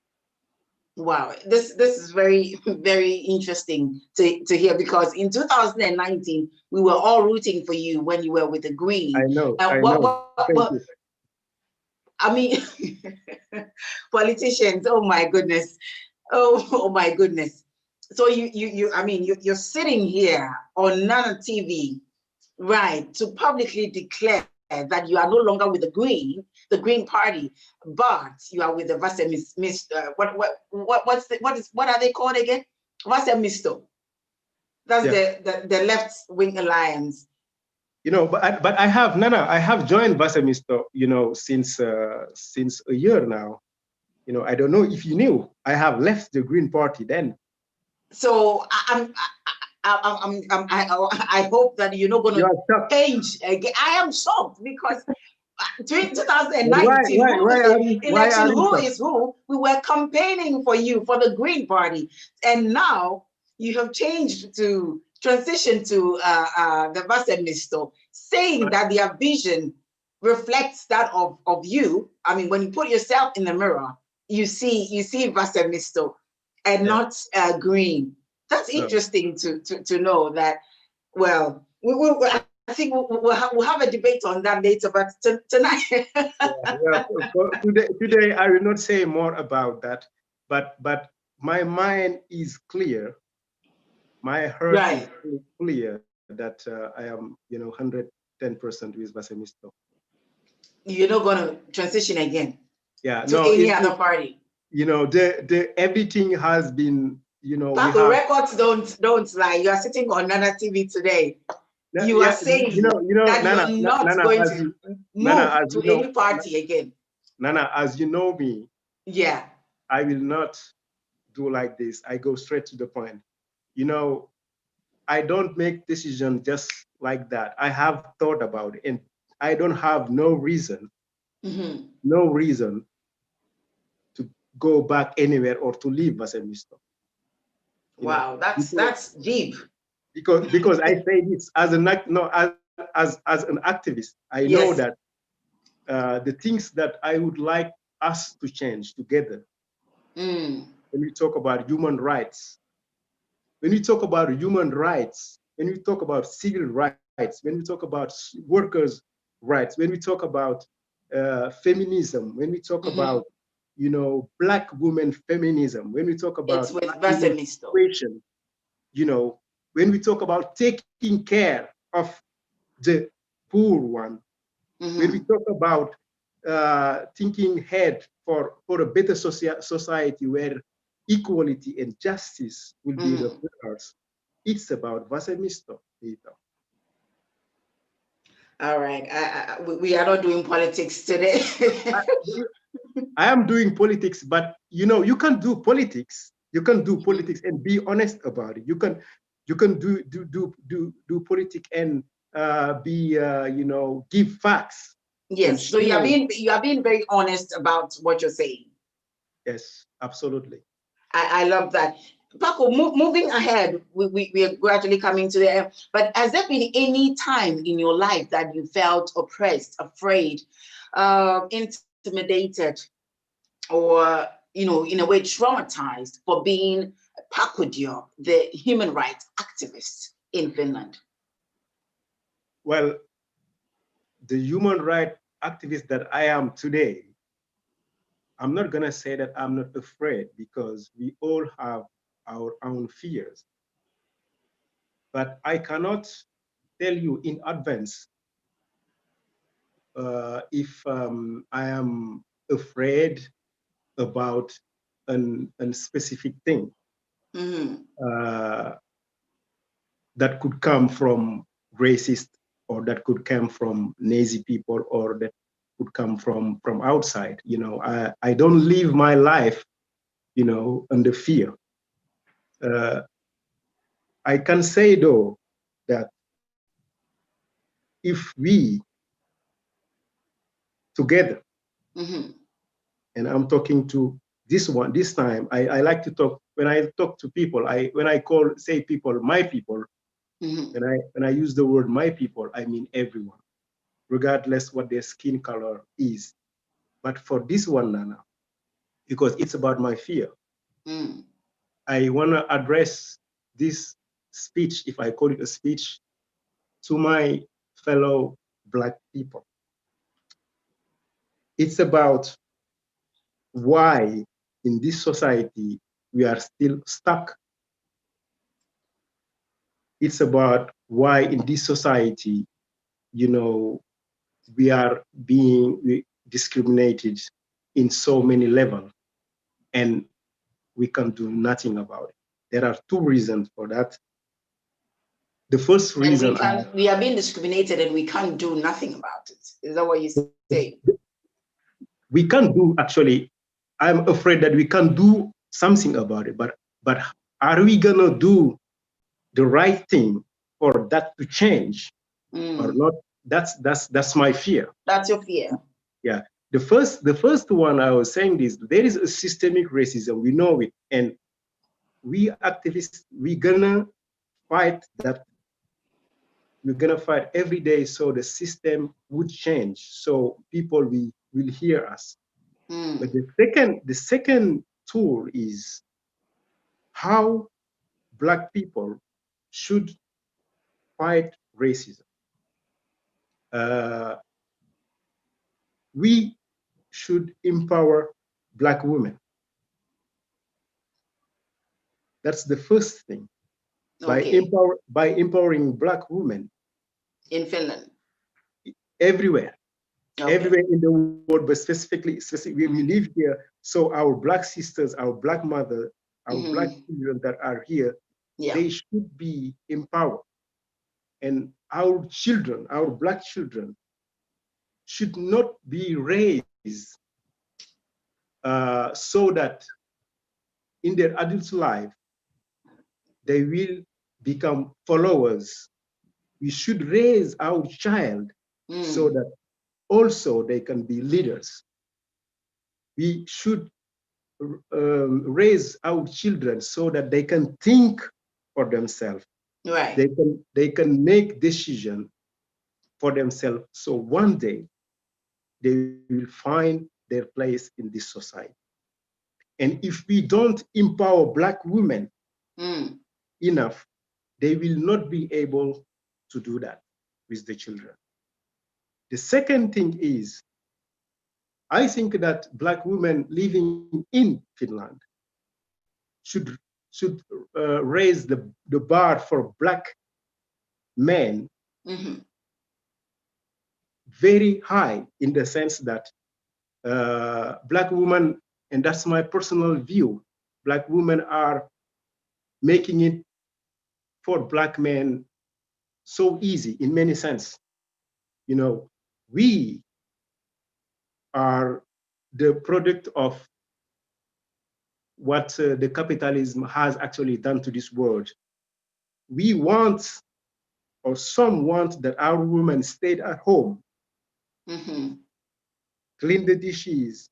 Speaker 2: Wow, this is very very interesting to hear, because in 2019 we were all rooting for you when you were with the Green. And
Speaker 3: I
Speaker 2: what
Speaker 3: know.
Speaker 2: what
Speaker 3: Thank
Speaker 2: what
Speaker 3: you.
Speaker 2: I mean, politicians. Oh my goodness. Oh my goodness. So I mean you're sitting here on Nana TV, right, to publicly declare that you are no longer with the Green Party, but you are with the what are they called again? Vasemisto. That's
Speaker 3: Yeah.
Speaker 2: the left wing alliance.
Speaker 3: But I have Nana. I have joined Vasemisto, since a year now. I don't know if you knew. I have left the Green Party then.
Speaker 2: So I hope that you're not going
Speaker 3: You
Speaker 2: to
Speaker 3: are shocked.
Speaker 2: change again. I am shocked because
Speaker 3: But why
Speaker 2: 2019,
Speaker 3: why
Speaker 2: election,
Speaker 3: are you
Speaker 2: who
Speaker 3: shocked?
Speaker 2: is who? We were campaigning for you, for the Green Party. And now you have changed to transition to the Vasemisto, saying
Speaker 3: But
Speaker 2: that their vision reflects that of you. I mean, when you put yourself in the mirror, you see Vasemisto and
Speaker 3: yeah,
Speaker 2: not green. That's
Speaker 3: no.
Speaker 2: interesting to know that. Well, I think we'll have a debate on that later, but tonight.
Speaker 3: Yeah, for today I will not say more about that, but my mind is clear, my heart is
Speaker 2: Right.
Speaker 3: clear that I am, 110% with Vasemisto.
Speaker 2: You're not going to transition again
Speaker 3: Yeah,
Speaker 2: to
Speaker 3: no,
Speaker 2: any other party.
Speaker 3: the everything has been, we
Speaker 2: Paco,
Speaker 3: have.
Speaker 2: records don't lie. You are sitting on Nana TV today. You are
Speaker 3: Yeah,
Speaker 2: saying that
Speaker 3: Nana,
Speaker 2: you're not
Speaker 3: Nana,
Speaker 2: going
Speaker 3: as
Speaker 2: to
Speaker 3: you, Nana,
Speaker 2: move
Speaker 3: as
Speaker 2: to
Speaker 3: you know,
Speaker 2: any party again.
Speaker 3: Nana, as you know me,
Speaker 2: Yeah.
Speaker 3: I will not do like this. I go straight to the point. You know, I don't make decisions just like that. I have thought about it, and I don't have
Speaker 2: Mm-hmm.
Speaker 3: no reason to go back anywhere or to leave Vasemisto. You know,
Speaker 2: Wow, that's
Speaker 3: because
Speaker 2: that's deep.
Speaker 3: because I say this as an no as an activist. I know
Speaker 2: Yes.
Speaker 3: that the things that I would like us to change together.
Speaker 2: Mm.
Speaker 3: When we talk about human rights, when we talk about human rights, when we talk about civil rights, when we talk about workers' rights, when we talk about feminism, when we talk
Speaker 2: Mm-hmm.
Speaker 3: about, Black women feminism, when we talk
Speaker 2: It's
Speaker 3: about
Speaker 2: with
Speaker 3: Black women
Speaker 2: Vasemisto.
Speaker 3: situation, when we talk about taking care of the poor one, when we
Speaker 2: Mm-hmm.
Speaker 3: talk about thinking ahead for a better society where equality and justice will be the
Speaker 2: Mm-hmm.
Speaker 3: pillars, it's about Vasemisto.
Speaker 2: All right. We are not doing politics today.
Speaker 3: I am doing politics, but you can do politics. You can do politics and be honest about it. You can do politics and be give facts and
Speaker 2: Yes. So
Speaker 3: show.
Speaker 2: you are being very honest about what you're saying.
Speaker 3: Yes, absolutely.
Speaker 2: I love that. Paco, moving ahead, we are gradually coming to the end. But has there been any time in your life that you felt oppressed, afraid, intimidated, or in a way traumatized for being Paco Diop, the human rights activist in Finland?
Speaker 3: Well, the human rights activist that I am today, I'm not gonna say that I'm not afraid because we all have our own fears. But I cannot tell you in advance if I am afraid about a specific thing
Speaker 2: Mm-hmm.
Speaker 3: uh, that could come from racist, or that could come from Nazi people, or that could come from outside. I don't live my life, under fear. Uh, I can say though that if we together,
Speaker 2: Mm-hmm.
Speaker 3: and I'm talking to this time, I like to talk when I talk to people. When I say people, my people.
Speaker 2: Mm-hmm.
Speaker 3: When I use the word my people, I mean everyone, regardless what their skin color is. But for this one, Nana, because it's about my fear,
Speaker 2: Mm.
Speaker 3: I want to address this speech, if I call it a speech, to my fellow Black people. It's about why in this society we are still stuck. It's about why in this society, we are being discriminated in so many levels, and we can do nothing about it. There are two reasons for that. The first
Speaker 2: And
Speaker 3: reason,
Speaker 2: we are being discriminated and we can't do nothing about it. Is that what you say?
Speaker 3: we can do, actually, I'm afraid that we can do something about it, but are we gonna do the right thing for that to change or
Speaker 2: Mm.
Speaker 3: not. That's my fear.
Speaker 2: That's your fear.
Speaker 3: Yeah. The first one I was saying is there is a systemic racism. We know it, and we activists we're gonna fight that. We're gonna fight every day so the system would change, so people will hear us.
Speaker 2: Mm.
Speaker 3: But the second tool is how Black people should fight racism. Uh, we should empower Black women. That's the first thing.
Speaker 2: Okay.
Speaker 3: By empowering Black women
Speaker 2: In Finland.
Speaker 3: everywhere,
Speaker 2: Okay.
Speaker 3: everywhere in the world, but specifically we live
Speaker 2: Mm-hmm.
Speaker 3: here. So our Black sisters, our Black mother, our Black
Speaker 2: Mm-hmm.
Speaker 3: children that are here,
Speaker 2: Yeah.
Speaker 3: they should be empowered. And our children, our Black children, should not be raised so that in their adult life they will become followers. We should raise our child so
Speaker 2: Mm.
Speaker 3: that also they can be leaders. We should raise our children so that they can think for themselves.
Speaker 2: Right.
Speaker 3: They can make decisions for themselves. So one day they will find their place in this society. And if we don't empower Black women
Speaker 2: Mm.
Speaker 3: enough, they will not be able to do that with the children. The second thing is, I think that Black women living in Finland should raise the bar for Black men
Speaker 2: Mm-hmm.
Speaker 3: very high, in the sense that Black women, and that's my personal view, Black women are making it for Black men so easy in many sense. You know, we are the product of what the capitalism has actually done to this world. We want, or some want, that our women stayed at home,
Speaker 2: Mm-hmm.
Speaker 3: clean the dishes,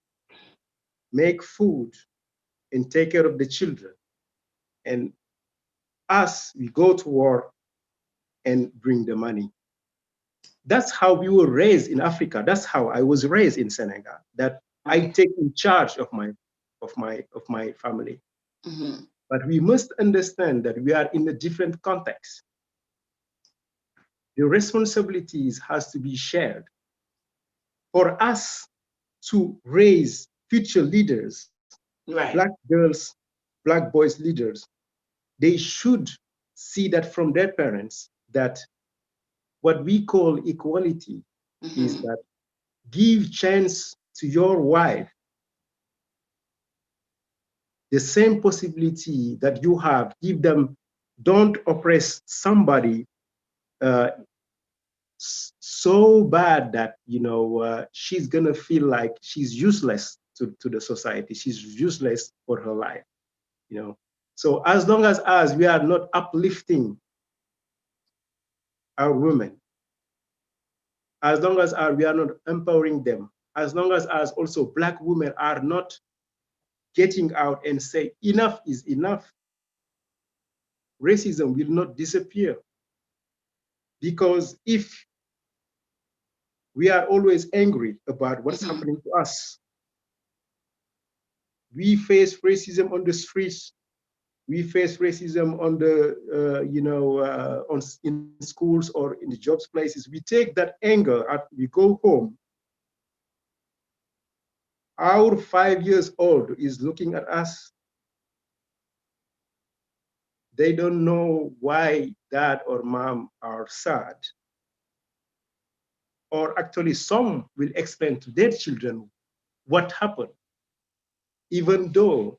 Speaker 3: make food, and take care of the children. And us, we go to work and bring the money. That's how we were raised in Africa. That's how I was raised in Senegal. That I
Speaker 2: Okay.
Speaker 3: take in charge of my family.
Speaker 2: Mm-hmm.
Speaker 3: But we must understand that we are in a different context. The responsibilities has to be shared for us to raise future leaders, Black
Speaker 2: Right.
Speaker 3: girls, Black boys leaders. They should see that from their parents, that what we call equality is
Speaker 2: Mm-hmm.
Speaker 3: that give chance to your wife the same possibility that you have. Give them, don't oppress somebody uh, so bad that she's gonna feel like she's useless to the society. She's useless for her life. So as long as we are not uplifting our women, as long as we are not empowering them, as long as also Black women are not getting out and say enough is enough, racism will not disappear. Because if we are always angry about what's
Speaker 2: Mm-hmm.
Speaker 3: happening to us, we face racism on the streets, we face racism on the in schools or in the jobs places. We take that anger, we go home, our 5 years old is looking at us. They don't know why dad or mom are sad. Or actually some will explain to their children what happened, even though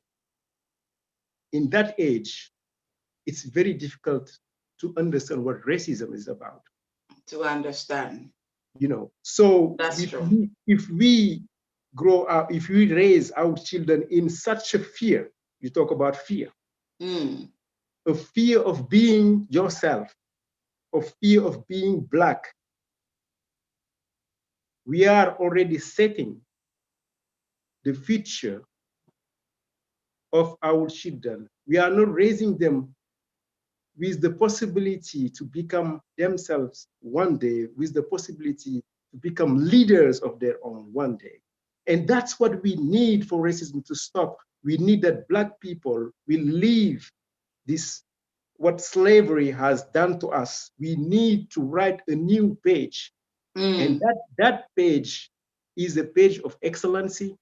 Speaker 3: in that age it's very difficult to understand what racism is about.
Speaker 2: To understand.
Speaker 3: So
Speaker 2: That's
Speaker 3: if
Speaker 2: true.
Speaker 3: we grow up, if we raise our children in such a fear, you talk about fear,
Speaker 2: Mm.
Speaker 3: a fear of being yourself, a fear of being Black. We are already setting the future of our children. We are not raising them with the possibility to become themselves one day, with the possibility to become leaders of their own one day. And that's what we need for racism to stop. We need that Black people will leave this, what slavery has done to us. We need to write a new page. And that page is a page of excellency.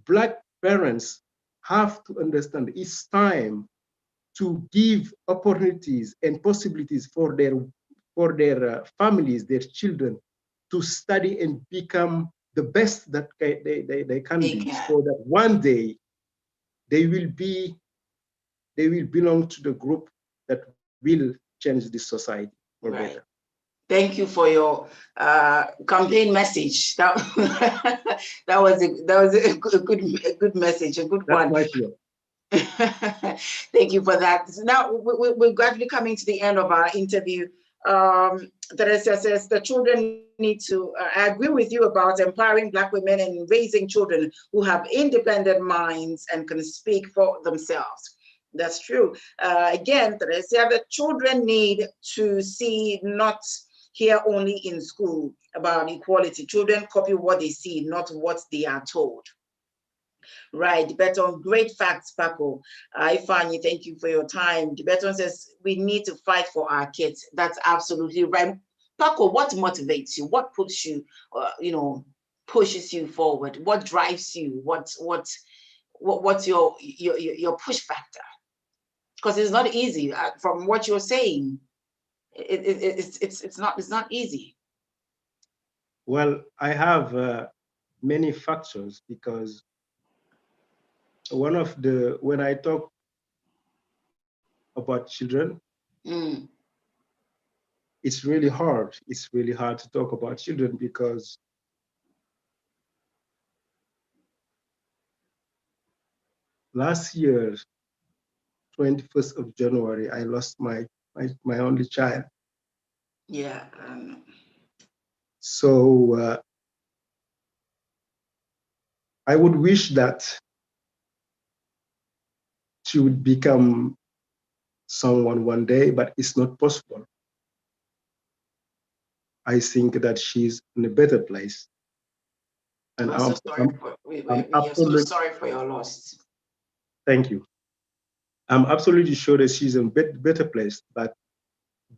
Speaker 3: Black parents have to understand it's time to give opportunities and possibilities for their families, their children, to study and become the best that they can be, so that one day they will belong to the group that will change this society for better.
Speaker 2: Thank you for your campaign message. That that was a good message, a good one.
Speaker 3: That's my fear.
Speaker 2: Thank you for that. Now we're gradually coming to the end of our interview. Teresa says the children need to, I agree with you about empowering Black women and raising children who have independent minds and can speak for themselves. That's true. Again, Teresa, the children need to see, not hear only in school about equality. Children copy what they see, not what they are told. Right, Beton, great facts, Paco. Ifani, thank you for your time. Beton says we need to fight for our kids. That's absolutely right. Paco, what motivates you? What puts you, pushes you forward? What drives you? What's your push factor? Because it's not easy. From what you're saying, it's not easy.
Speaker 3: Well, I have many factors, because when I talk about children, it's really hard. It's really hard to talk about children, because last year, 21st of January, I lost my only child.
Speaker 2: Yeah.
Speaker 3: So I would wish that she would become someone one day, but it's not possible. I think that she's in a better place. And
Speaker 2: we're so so sorry for your loss.
Speaker 3: Thank you. I'm absolutely sure that she's in a better place, but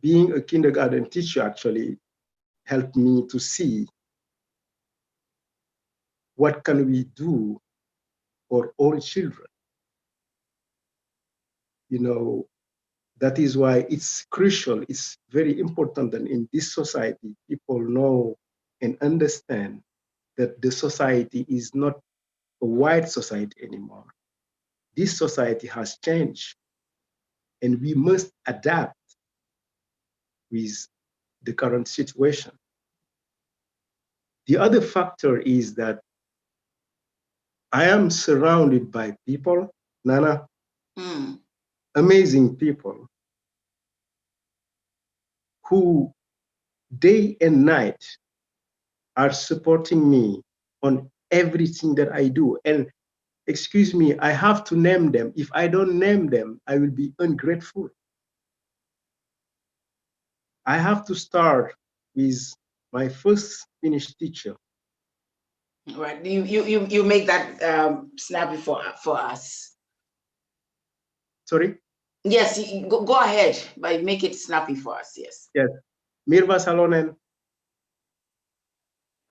Speaker 3: being a kindergarten teacher actually helped me to see what can we do for all children. That is why it's crucial, it's very important that in this society, people know and understand that the society is not a white society anymore. This society has changed, and we must adapt with the current situation. The other factor is that I am surrounded by people, Nana, amazing people who day and night are supporting me on everything that I do. And excuse me, I have to name them. If I don't name them, I will be ungrateful. I have to start with my first Finnish teacher.
Speaker 2: Right. You make that snappy for us.
Speaker 3: Sorry?
Speaker 2: Yes, go ahead, but make it snappy for us. Yes.
Speaker 3: Yes. Mirva Salonen,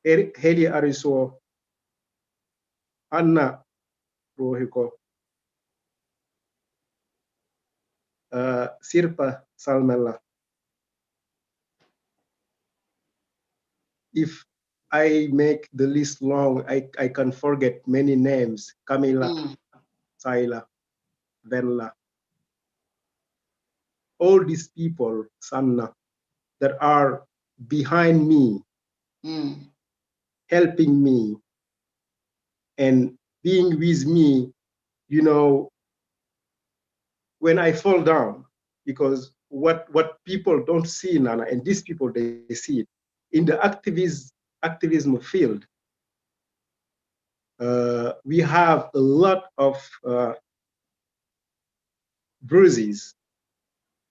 Speaker 3: Heli Arisuo, Anna Ruohiko, Sirpa Salmella. If I make the list long, I can forget many names. Camila, Saila, Venla. All these people, Sanna, that are behind me, helping me and being with me, when I fall down, because what people don't see, Nana, and these people, they see it in the activism field. We have a lot of bruises.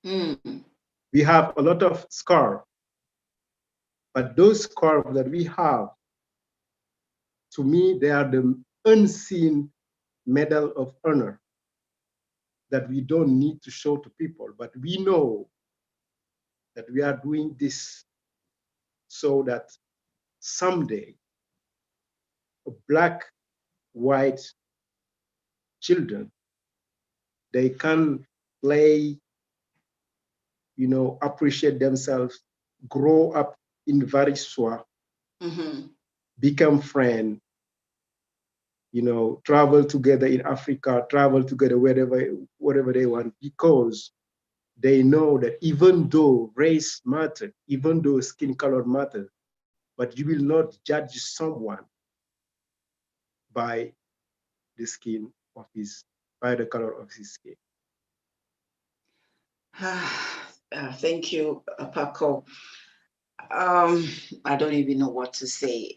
Speaker 2: Mm.
Speaker 3: We have a lot of scar, but those scars that we have, to me, they are the unseen medal of honor that we don't need to show to people, but we know that we are doing this so that someday black, white children, they can play, appreciate themselves, grow up in Variswa, become friends, travel together in Africa, travel together wherever they want, because they know that even though race matters, even though skin color matters, but you will not judge someone by the skin of by the color of his skin.
Speaker 2: Thank you, Paco. I don't even know what to say.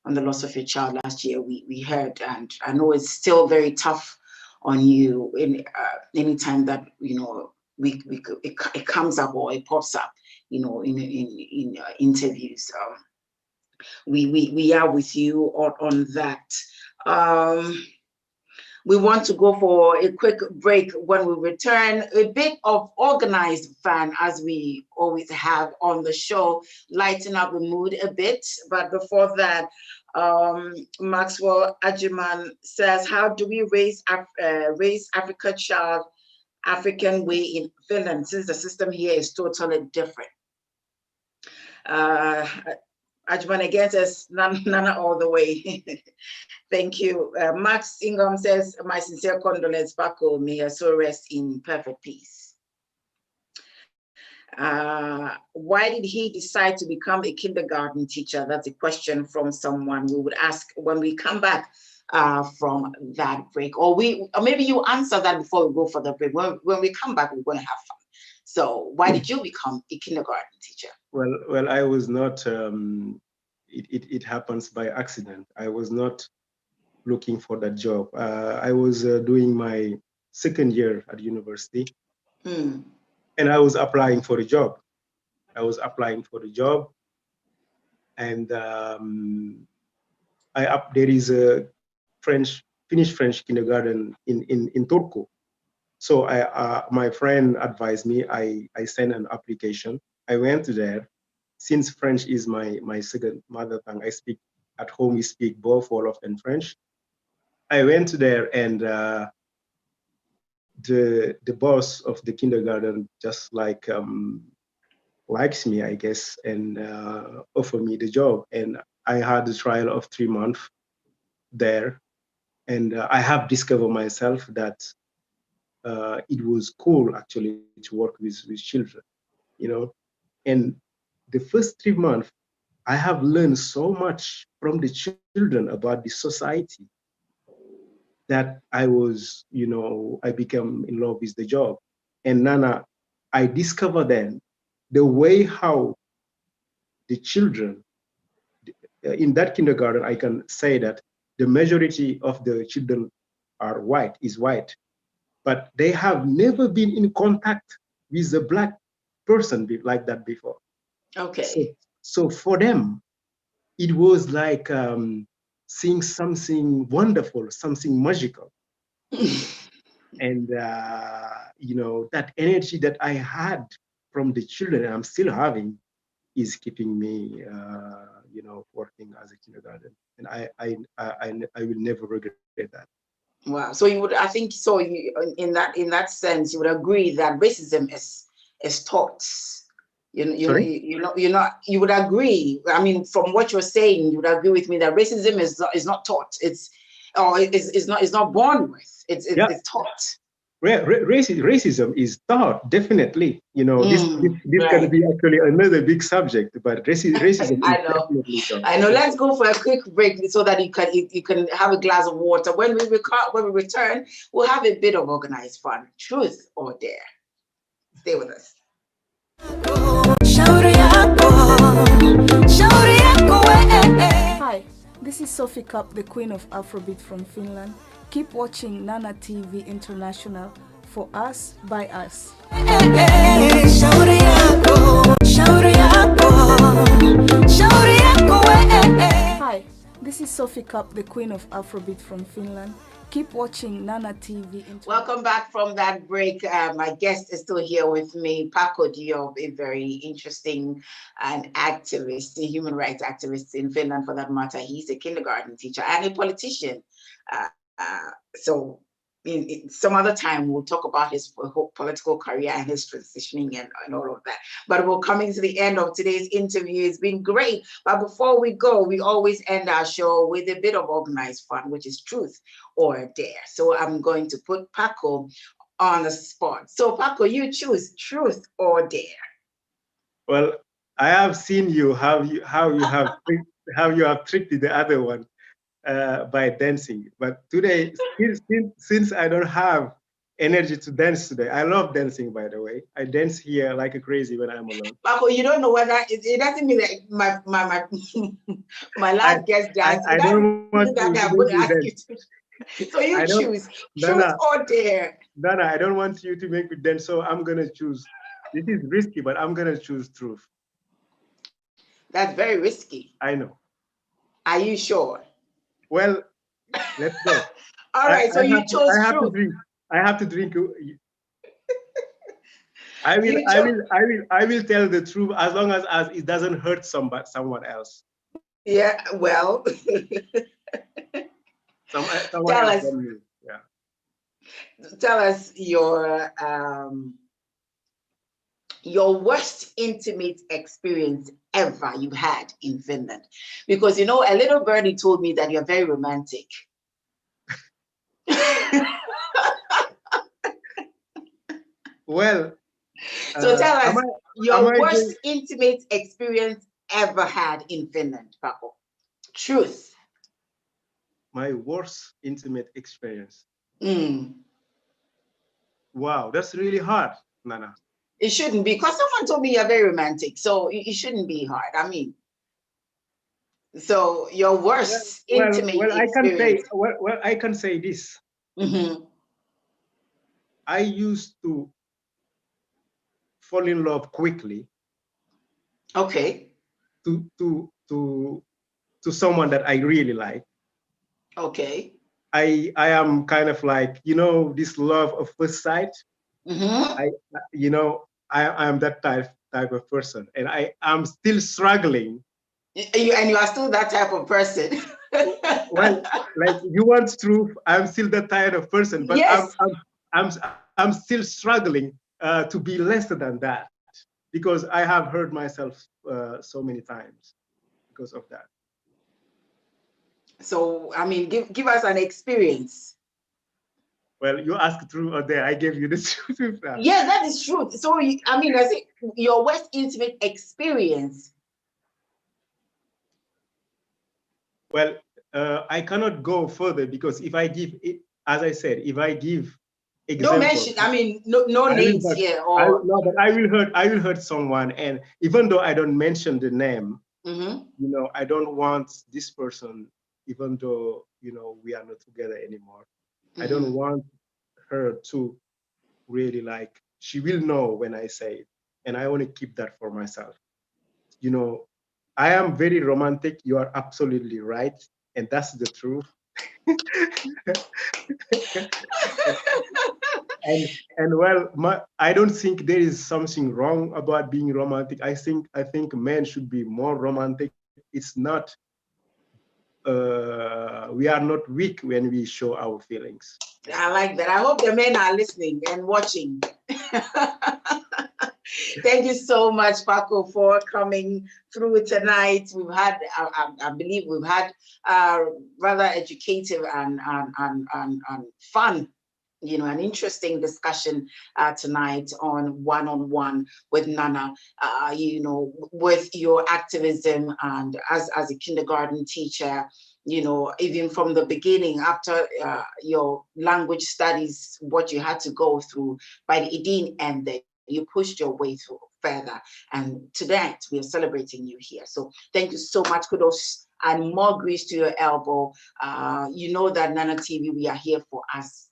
Speaker 2: On the loss of your child last year, we heard, and I know it's still very tough on you in anytime that it comes up or it pops up, in interviews. We are with you on that. We want to go for a quick break. When we return, a bit of organized fan, as we always have on the show, lighten up the mood a bit. But before that, Maxwell Ajiman says, how do we raise Africa child African way in Finland, since the system here is totally different? Ajman again says, Nana all the way. Thank you. Max Ingham says, my sincere condolence, Paco. May your soul rest in perfect peace. Why did he decide to become a kindergarten teacher? That's a question from someone we would ask when we come back from that break. Or maybe you answer that before we go for the break. When we come back, we're going to have fun. So why did you become a kindergarten teacher?
Speaker 3: Well, I was not, it happens by accident. I was not looking for that job. I was doing my second year at university, and I was applying for a job. And there is a Finnish French kindergarten in Turku. So my friend advised me. I sent an application. I went there. Since French is my second mother tongue, I speak at home. We speak both Wolof and French. I went there, and the boss of the kindergarten just likes me, I guess, and offered me the job. And I had a trial of 3 months there, and I have discovered myself that it was cool actually to work with children, And the first 3 months, I have learned so much from the children about the society that I became in love with the job. And Nana, I discovered then the way how the children in that kindergarten, I can say that the majority of the children is white, but they have never been in contact with a black person like that before.
Speaker 2: Okay.
Speaker 3: So for them, it was like seeing something wonderful, something magical. And that energy that I had from the children, and I'm still having, is keeping me working as a kindergarten, and I will never regret that.
Speaker 2: Wow. So I think so. In that sense, you would agree that racism is taught. You would agree. I mean, from what you're saying, you would agree with me that racism is not taught. It's not born with. It's taught.
Speaker 3: Racism is taught, definitely. You know, this can
Speaker 2: Right.
Speaker 3: be actually another big subject, but racism is
Speaker 2: I know.
Speaker 3: definitely taught.
Speaker 2: I know. Let's go for a quick break so that you can have a glass of water. When we return, we'll have a bit of organized fun. Truth or dare. Stay with us.
Speaker 1: Hi, this is Sophie Cup, the Queen of Afrobeat from Finland. Keep watching Nana TV International for us, by us. Hi, this is Sophie Cup, the Queen of Afrobeat from Finland. Keep watching Nana TV.
Speaker 2: Welcome back from that break. My guest is still here with me, Paco Diop, a very interesting and activist, a human rights activist in Finland for that matter. He's a kindergarten teacher and a politician. So some other time we'll talk about his political career and his transitioning and all of that. But we're coming to the end of today's interview. It's been great. But before we go, we always end our show with a bit of organized fun, which is truth or dare. So I'm going to put Paco on the spot. So Paco, you choose truth or dare.
Speaker 3: Well, I have seen you how you have tricked the other one by dancing. But today, since I don't have energy to dance today, I love dancing, by the way. I dance here like a crazy when I'm alone.
Speaker 2: Paco, you don't know whether it doesn't mean that my last guest danced.
Speaker 3: I don't want
Speaker 2: that
Speaker 3: to
Speaker 2: I'm going to ask
Speaker 3: dance.
Speaker 2: you to. So you choose truth
Speaker 3: Nana,
Speaker 2: or dare.
Speaker 3: Nana, I don't want you to make me dance, so I'm gonna choose. This is risky, but I'm gonna choose truth.
Speaker 2: That's very risky.
Speaker 3: I know.
Speaker 2: Are you sure?
Speaker 3: Well, let's go.
Speaker 2: All right, so you chose
Speaker 3: I have
Speaker 2: truth.
Speaker 3: to drink. I have to drink. I will tell the truth as long as it doesn't hurt someone else.
Speaker 2: Yeah, well.
Speaker 3: Someone
Speaker 2: Tell
Speaker 3: else
Speaker 2: us.
Speaker 3: than me. Yeah.
Speaker 2: Tell us your worst intimate experience ever you had in Finland, because a little birdie told me that you're very romantic.
Speaker 3: Well,
Speaker 2: so tell us your worst intimate experience ever had in Finland, Paco. Truth.
Speaker 3: My worst intimate experience.
Speaker 2: Mm.
Speaker 3: Wow, that's really hard, Nana.
Speaker 2: It shouldn't be, because someone told me you're very romantic, so it shouldn't be hard. I mean, so your worst intimate experience.
Speaker 3: I can say this.
Speaker 2: Mm-hmm.
Speaker 3: I used to fall in love quickly.
Speaker 2: Okay.
Speaker 3: To someone that I really like.
Speaker 2: Okay.
Speaker 3: I am kind of like, this love of first sight.
Speaker 2: Mm-hmm.
Speaker 3: I am that type of person, and I am still struggling.
Speaker 2: You are still that type of person.
Speaker 3: Well, like, you want truth, I'm still that type of person, but
Speaker 2: yes.
Speaker 3: I'm still struggling to be less than that, because I have hurt myself so many times because of that.
Speaker 2: So, I mean, give us an experience.
Speaker 3: Well, you asked truth or dare. I gave you the truth.
Speaker 2: Yeah, that is true. So, I mean, I think your worst intimate experience.
Speaker 3: Well, I cannot go further, because if I give it, as I said, if I give example,
Speaker 2: don't mention. I mean, no names here.
Speaker 3: No, but I will hurt someone, and even though I don't mention the name,
Speaker 2: mm-hmm.
Speaker 3: I don't want this person, even though we are not together anymore. Mm-hmm. I don't want her to really, like, she will know when I say it, and I want to keep that for myself. I am very romantic. You are absolutely right, and that's the truth. and well, I don't think there is something wrong about being romantic. I think men should be more romantic. It's not. We are not weak when we show our feelings.
Speaker 2: I like that. I hope the men are listening and watching. Thank you so much, Paco, for coming through tonight. We've had, I believe, we've had rather educative and fun an interesting discussion tonight on one-on-one with Nana, with your activism and as a kindergarten teacher, even from the beginning, after your language studies, what you had to go through, but it didn't end there. You pushed your way through further. And tonight we are celebrating you here. So thank you so much. Kudos and more grease to your elbow. You know that Nana TV, we are here for us,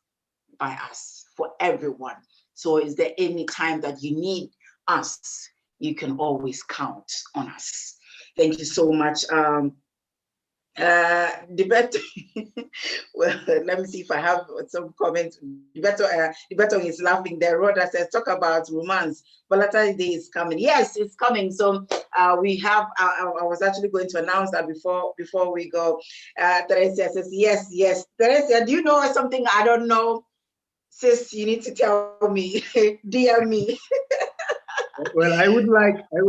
Speaker 2: by us, for everyone. So is there any time that you need us, you can always count on us. Thank you so much. Debate. Well, let me see if I have some comments. Debate is laughing there. Rhoda says, talk about romance. Valentine's Day is coming. Yes, it's coming. So we have, I was actually going to announce that before we go. Teresia says, yes. Teresia, do you know something I don't know? Sis, you need to tell me. Dear me.
Speaker 3: Well, I would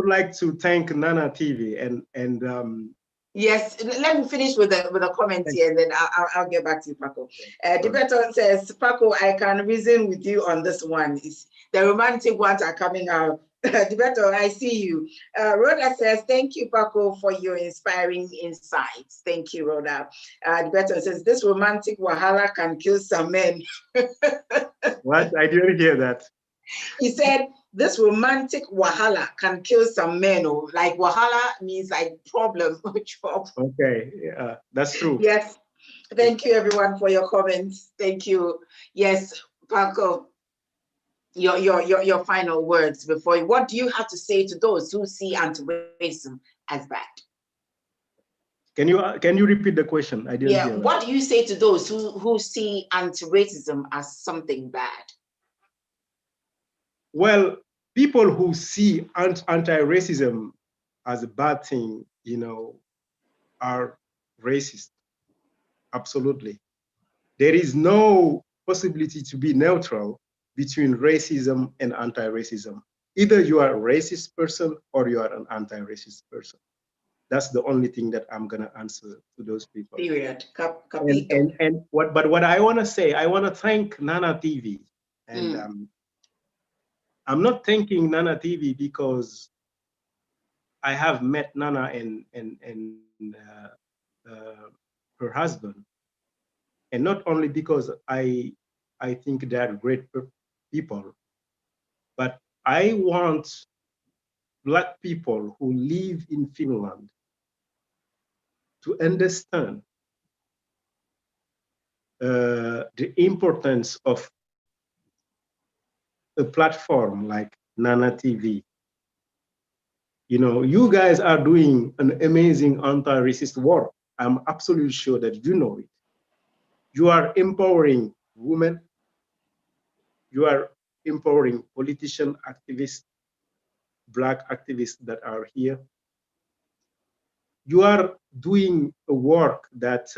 Speaker 3: like to thank Nana TV and
Speaker 2: yes, let me finish with a comment here, and then I'll get back to you, Paco. Debeton says, Paco, I can reason with you on this one. The romantic ones are coming out. Debeton, I see you. Rhoda says, thank you, Paco, for your inspiring insights. Thank you, Rhoda. Debeton says, this romantic wahala can kill some men.
Speaker 3: What? I didn't hear that.
Speaker 2: He said, this romantic wahala can kill some men. Or like wahala means like problem.
Speaker 3: Okay, yeah, that's true.
Speaker 2: Yes. Thank you, everyone, for your comments. Thank you. Yes, Paco, your final words before. What do you have to say to those who see anti-racism as bad?
Speaker 3: Can you repeat the question? I didn't hear that.
Speaker 2: What do you say to those who see anti-racism as something bad?
Speaker 3: Well, people who see anti-racism as a bad thing, are racist. Absolutely. There is no possibility to be neutral between racism and anti-racism. Either you are a racist person or you are an anti-racist person. That's the only thing that I'm gonna answer to those people.
Speaker 2: Period.
Speaker 3: But what I want to say, I want to thank Nana TV, and I'm not thanking Nana TV because I have met Nana and her husband, and not only because I think they are great people, but I want Black people who live in Finland to understand the importance of a platform like Nana TV. You guys are doing an amazing anti-racist work. I'm absolutely sure that you know it. You are empowering women. You are empowering politician activists, Black activists that are here. You are doing a work that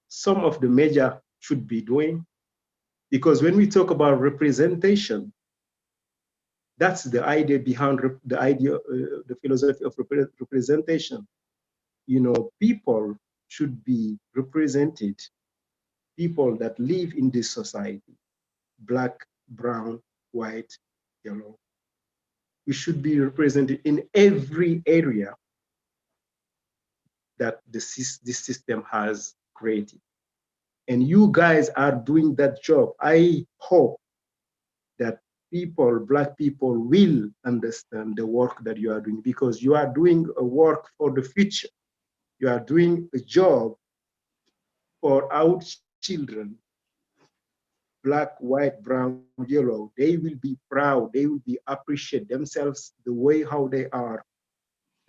Speaker 3: some of the media should be doing, because when we talk about representation, that's the idea behind the philosophy of representation. People should be represented, people that live in this society, Black, brown, white, yellow. We should be represented in every area that this system has created. And you guys are doing that job. I hope that Black people will understand the work that you are doing, because you are doing a work for the future. You are doing a job for our children, Black, white, brown, yellow. They will be proud. They will be appreciate themselves the way how they are,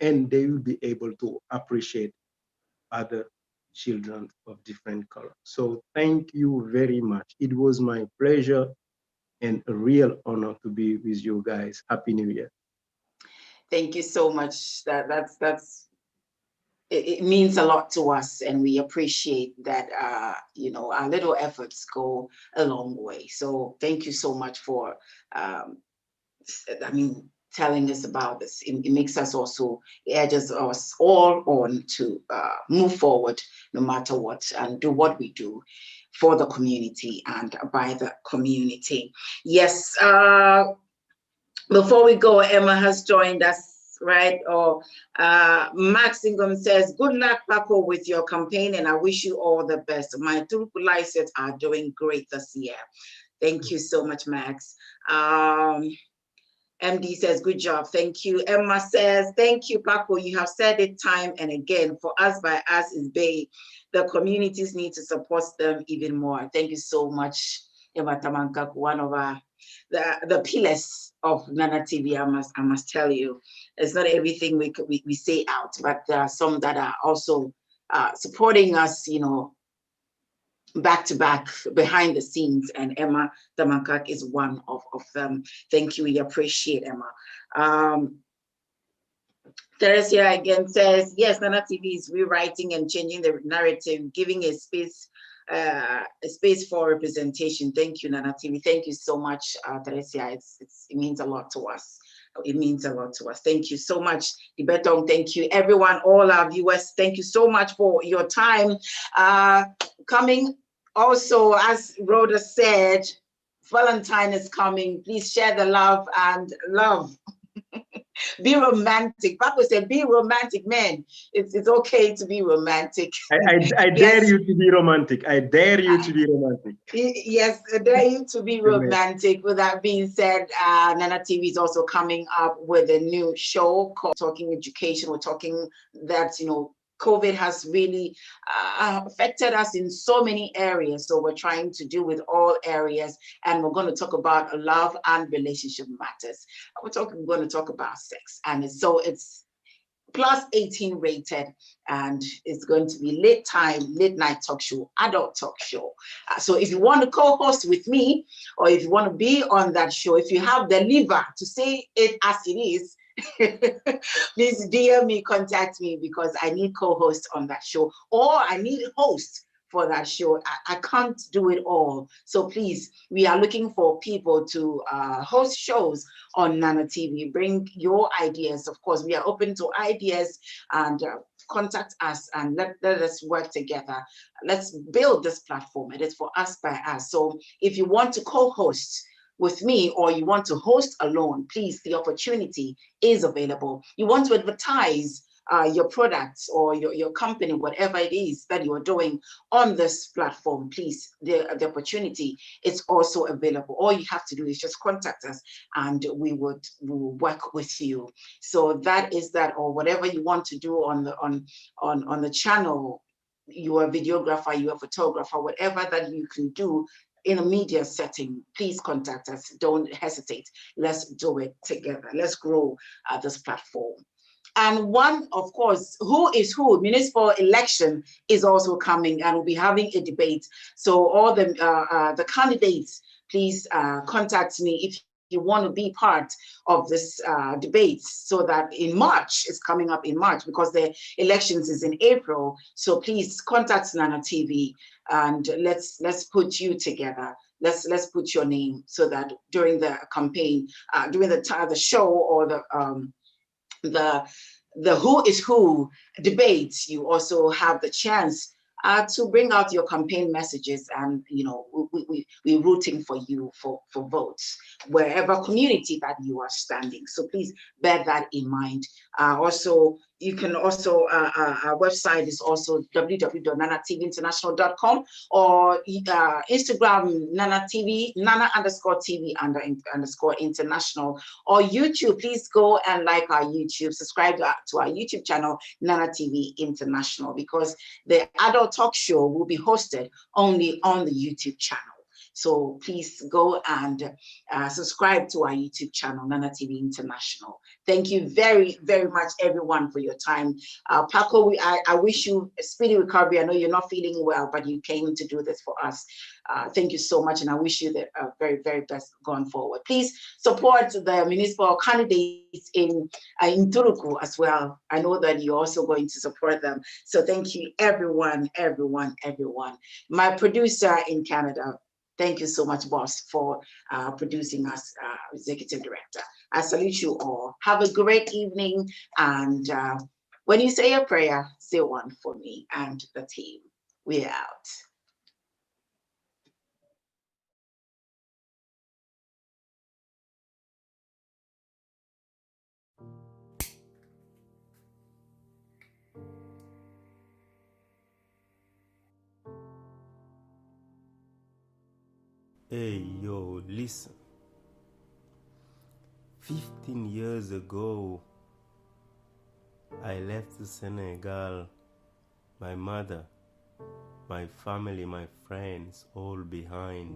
Speaker 3: and they will be able to appreciate other children of different color. So thank you very much. It was my pleasure and a real honor to be with you guys. Happy New Year.
Speaker 2: Thank you so much. It means a lot to us, and we appreciate that. Our little efforts go a long way. So thank you so much for telling us about this. It makes us also, it urges us all on to move forward no matter what and do what we do. for the community and by the community. Yes, before we go, Emma has joined us, right? Or Max Ingham says, good luck, Paco, with your campaign, and I wish you all the best. My Turuku license are doing great this year. Thank you so much, Max. MD says, good job. Thank you. Emma says, thank you, Paco. You have said it time and again. For us by us is Bay. The communities need to support them even more. Thank you so much, Emma Tamanka, one of the pillars of Nana TV. I must tell you, it's not everything we say out, but there are some that are also supporting us, you know, back to back behind the scenes, and Emma Damankak is one of them. Thank you. We appreciate Emma. Teresia again says, yes, Nana TV is rewriting and changing the narrative, giving a space for representation. Thank you, Nana TV. Thank you so much, Teresia. It means a lot to us. It means a lot to us. Thank you so much, Dibetong. Thank you, everyone, all our viewers. Thank you so much for your time. Coming also, as Rhoda said, Valentine is coming. Please share the love and love. Be romantic. Paco said, be romantic, man. It's okay to be romantic.
Speaker 3: I dare you to be romantic. I dare you to be romantic.
Speaker 2: Yes, I dare you to be romantic. With that being said, Nana TV is also coming up with a new show called Talking Education. We're talking that, you know, COVID has really affected us in so many areas. So we're trying to deal with all areas, and we're going to talk about love and relationship matters. We're going to talk about sex, and it's plus 18 rated, and it's going to be late night talk show, adult talk show. So if you want to co-host with me, or if you want to be on that show, if you have the liver to say it as it is, please DM me, contact me, because I need co-host on that show, or I need a host for that show. I can't do it all. So please, we are looking for people to host shows on Nana TV. Bring your ideas. Of course, we are open to ideas, and contact us and let us work together. Let's build this platform. It is for us by us. So if you want to co-host with me, or you want to host alone, please, the opportunity is available. You want to advertise your products or your company, whatever it is that you are doing on this platform, please, the opportunity is also available. All you have to do is just contact us, and we will work with you. So that is that, or whatever you want to do on the channel. You are a videographer, you are a photographer, whatever that you can do in a media setting, please contact us. Don't hesitate. Let's do it together. Let's grow this platform. And one, of course, who is who? Municipal election is also coming, and we'll be having a debate. So all the candidates, please contact me if you want to be part of this debate, so that in March, it's coming up in March, because the elections is in April. So please contact Nana TV, and let's put you together. Let's put your name, so that during the campaign, during the show, or the who is who debates, you also have the chance to bring out your campaign messages, and you know, we're rooting for you for votes wherever community that you are standing. So please bear that in mind. Also, you can also our website is also www.nanaTVinternational.com, or Instagram Nana TV, Nana_TV_international, or YouTube. Please go and like our YouTube, subscribe to our YouTube channel, Nana TV International, because the adult talk show will be hosted only on the YouTube channel. So please go and subscribe to our YouTube channel, Nana TV International. Thank you very, very much, everyone, for your time. Paco, I wish you a speedy recovery. I know you're not feeling well, but you came to do this for us. Thank you so much, and I wish you the very, very best going forward. Please support the municipal candidates in Turuku as well. I know that you're also going to support them. So thank you, everyone, everyone, everyone. My producer in Canada, thank you so much, boss, for producing us, executive director. I salute you all. Have a great evening. And when you say a prayer, say one for me and the team. We're out.
Speaker 4: Hey, yo, listen. 15 years ago, I left Senegal, my mother, my family, my friends, all behind.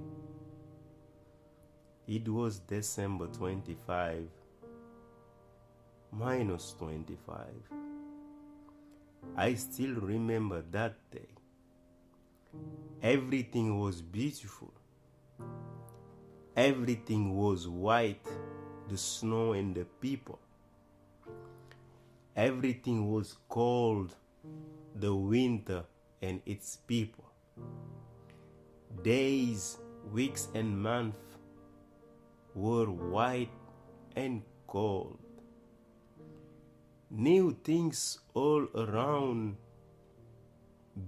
Speaker 4: It was December 25, minus 25. I still remember that day. Everything was beautiful. Everything was white, the snow and the people. Everything was cold, the winter and its people. Days, weeks and months were white and cold. New things all around,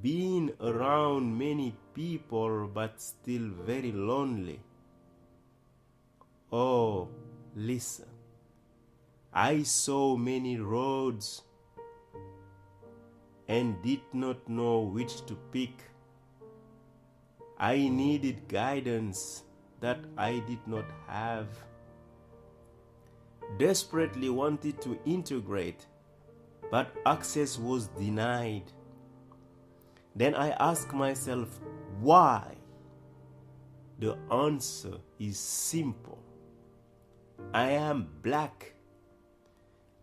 Speaker 4: being around many people but still very lonely. Oh, listen, I saw many roads and did not know which to pick. I needed guidance that I did not have. Desperately wanted to integrate, but access was denied. Then I asked myself, why? The answer is simple. I am black.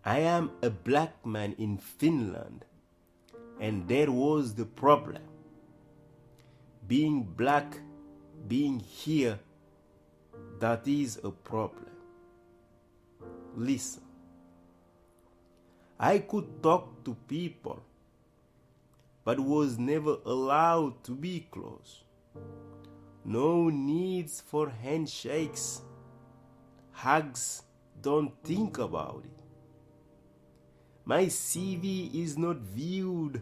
Speaker 4: I am a black man in Finland, and there was the problem. Being black, being here, that is a problem. Listen, I could talk to people, but was never allowed to be close. No needs for handshakes, hugs, don't think about it. My CV is not viewed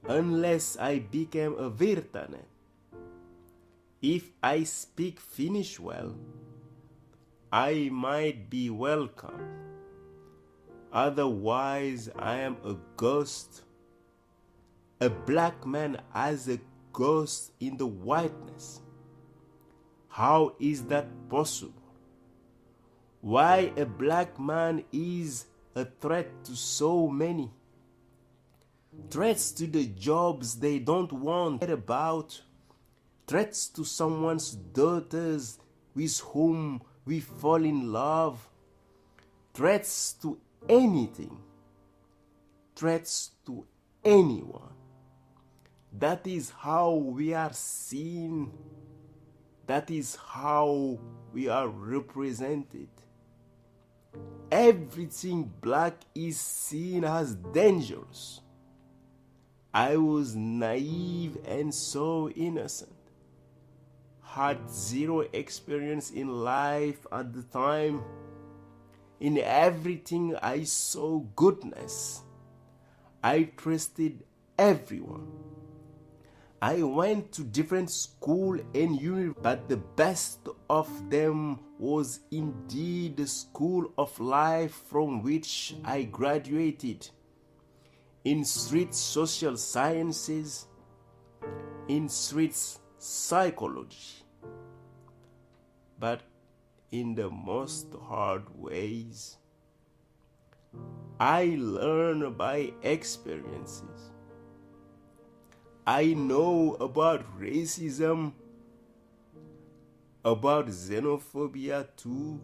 Speaker 4: unless I became a Virtanen. If I speak Finnish well, I might be welcome. Otherwise, I am a ghost. A black man as a ghost in the whiteness. How is that possible? Why a black man is a threat to so many? Threats to the jobs they don't want to hear about. Threats to someone's daughters with whom we fall in love. Threats to anything. Threats to anyone. That is how we are seen. That is how we are represented. Everything black is seen as dangerous. I was naive and so innocent. Had zero experience in life at the time. In everything I saw goodness. I trusted everyone. I went to different school and university, but the best of them was indeed the school of life from which I graduated. In street social sciences, in street psychology, but in the most hard ways. I learn by experiences. I know about racism, about xenophobia too.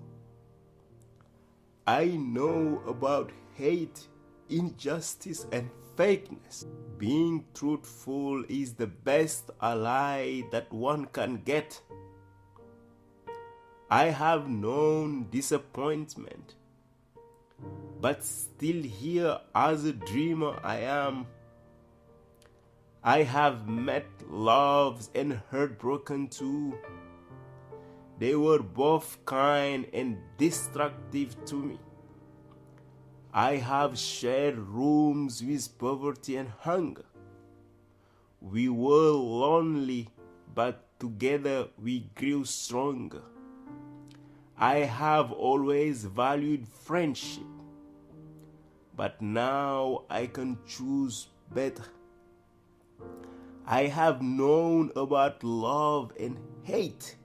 Speaker 4: I know about hate, injustice, and fakeness. Being truthful is the best ally that one can get. I have known disappointment, but still here as a dreamer I am. I have met loves and heartbroken too. They were both kind and destructive to me. I have shared rooms with poverty and hunger. We were lonely, but together we grew stronger. I have always valued friendship, but now I can choose better. I have known about love and hate.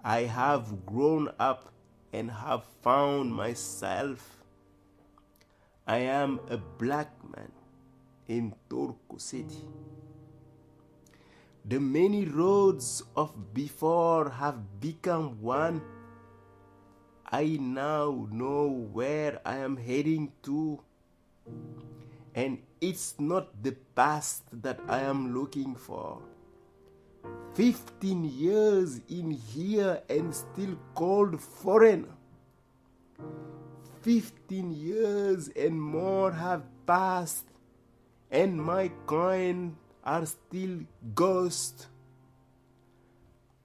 Speaker 4: I have grown up and have found myself. I am a black man in Turku City. The many roads of before have become one. I now know where I am heading to. And it's not the past that I am looking for. 15 years in here and still called foreigner. 15 years and more have passed, and my kind are still ghosts.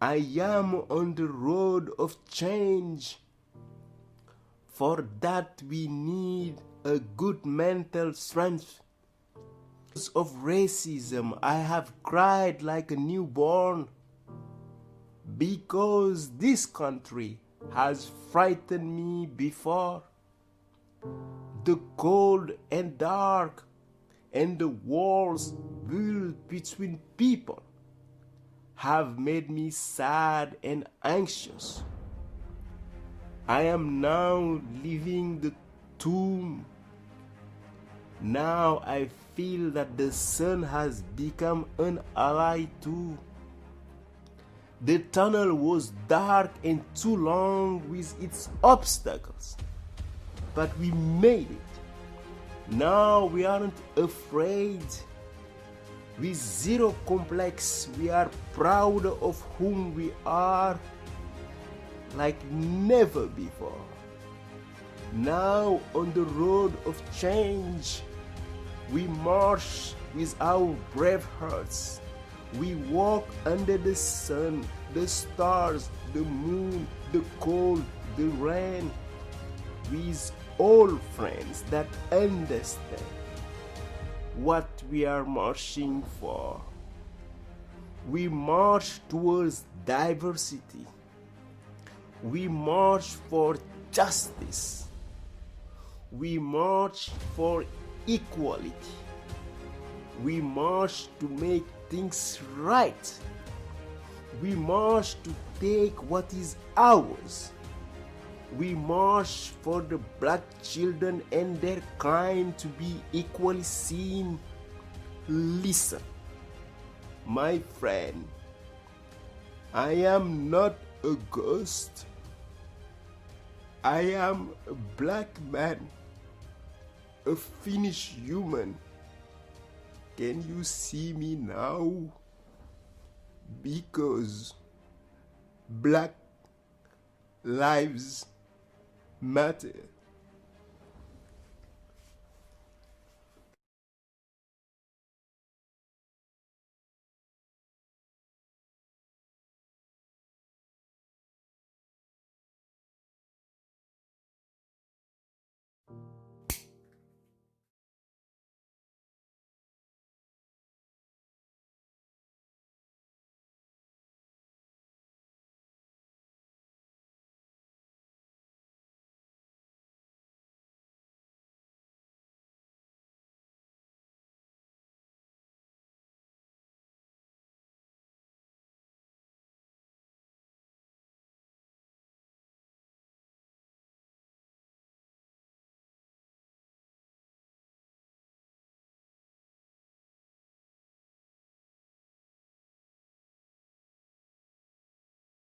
Speaker 4: I am on the road of change. For that we need a good mental strength. Of racism, I have cried like a newborn because this country has frightened me before. The cold and dark and the walls built between people have made me sad and anxious. I am now leaving the tomb. Now I feel that the sun has become an ally too. The tunnel was dark and too long with its obstacles, but we made it. Now we aren't afraid. With zero complex, we are proud of whom we are like never before. Now on the road of change, we march with our brave hearts. We walk under the sun, the stars, the moon, the cold, the rain, with all friends that understand what we are marching for. We march towards diversity. We march for justice. We march for equality. We march to make things right. We march to take what is ours. We march for the black children and their kind to be equally seen. Listen, my friend, I am not a ghost. I am a black man, a finished human. Can you see me now? Because Black Lives Matter.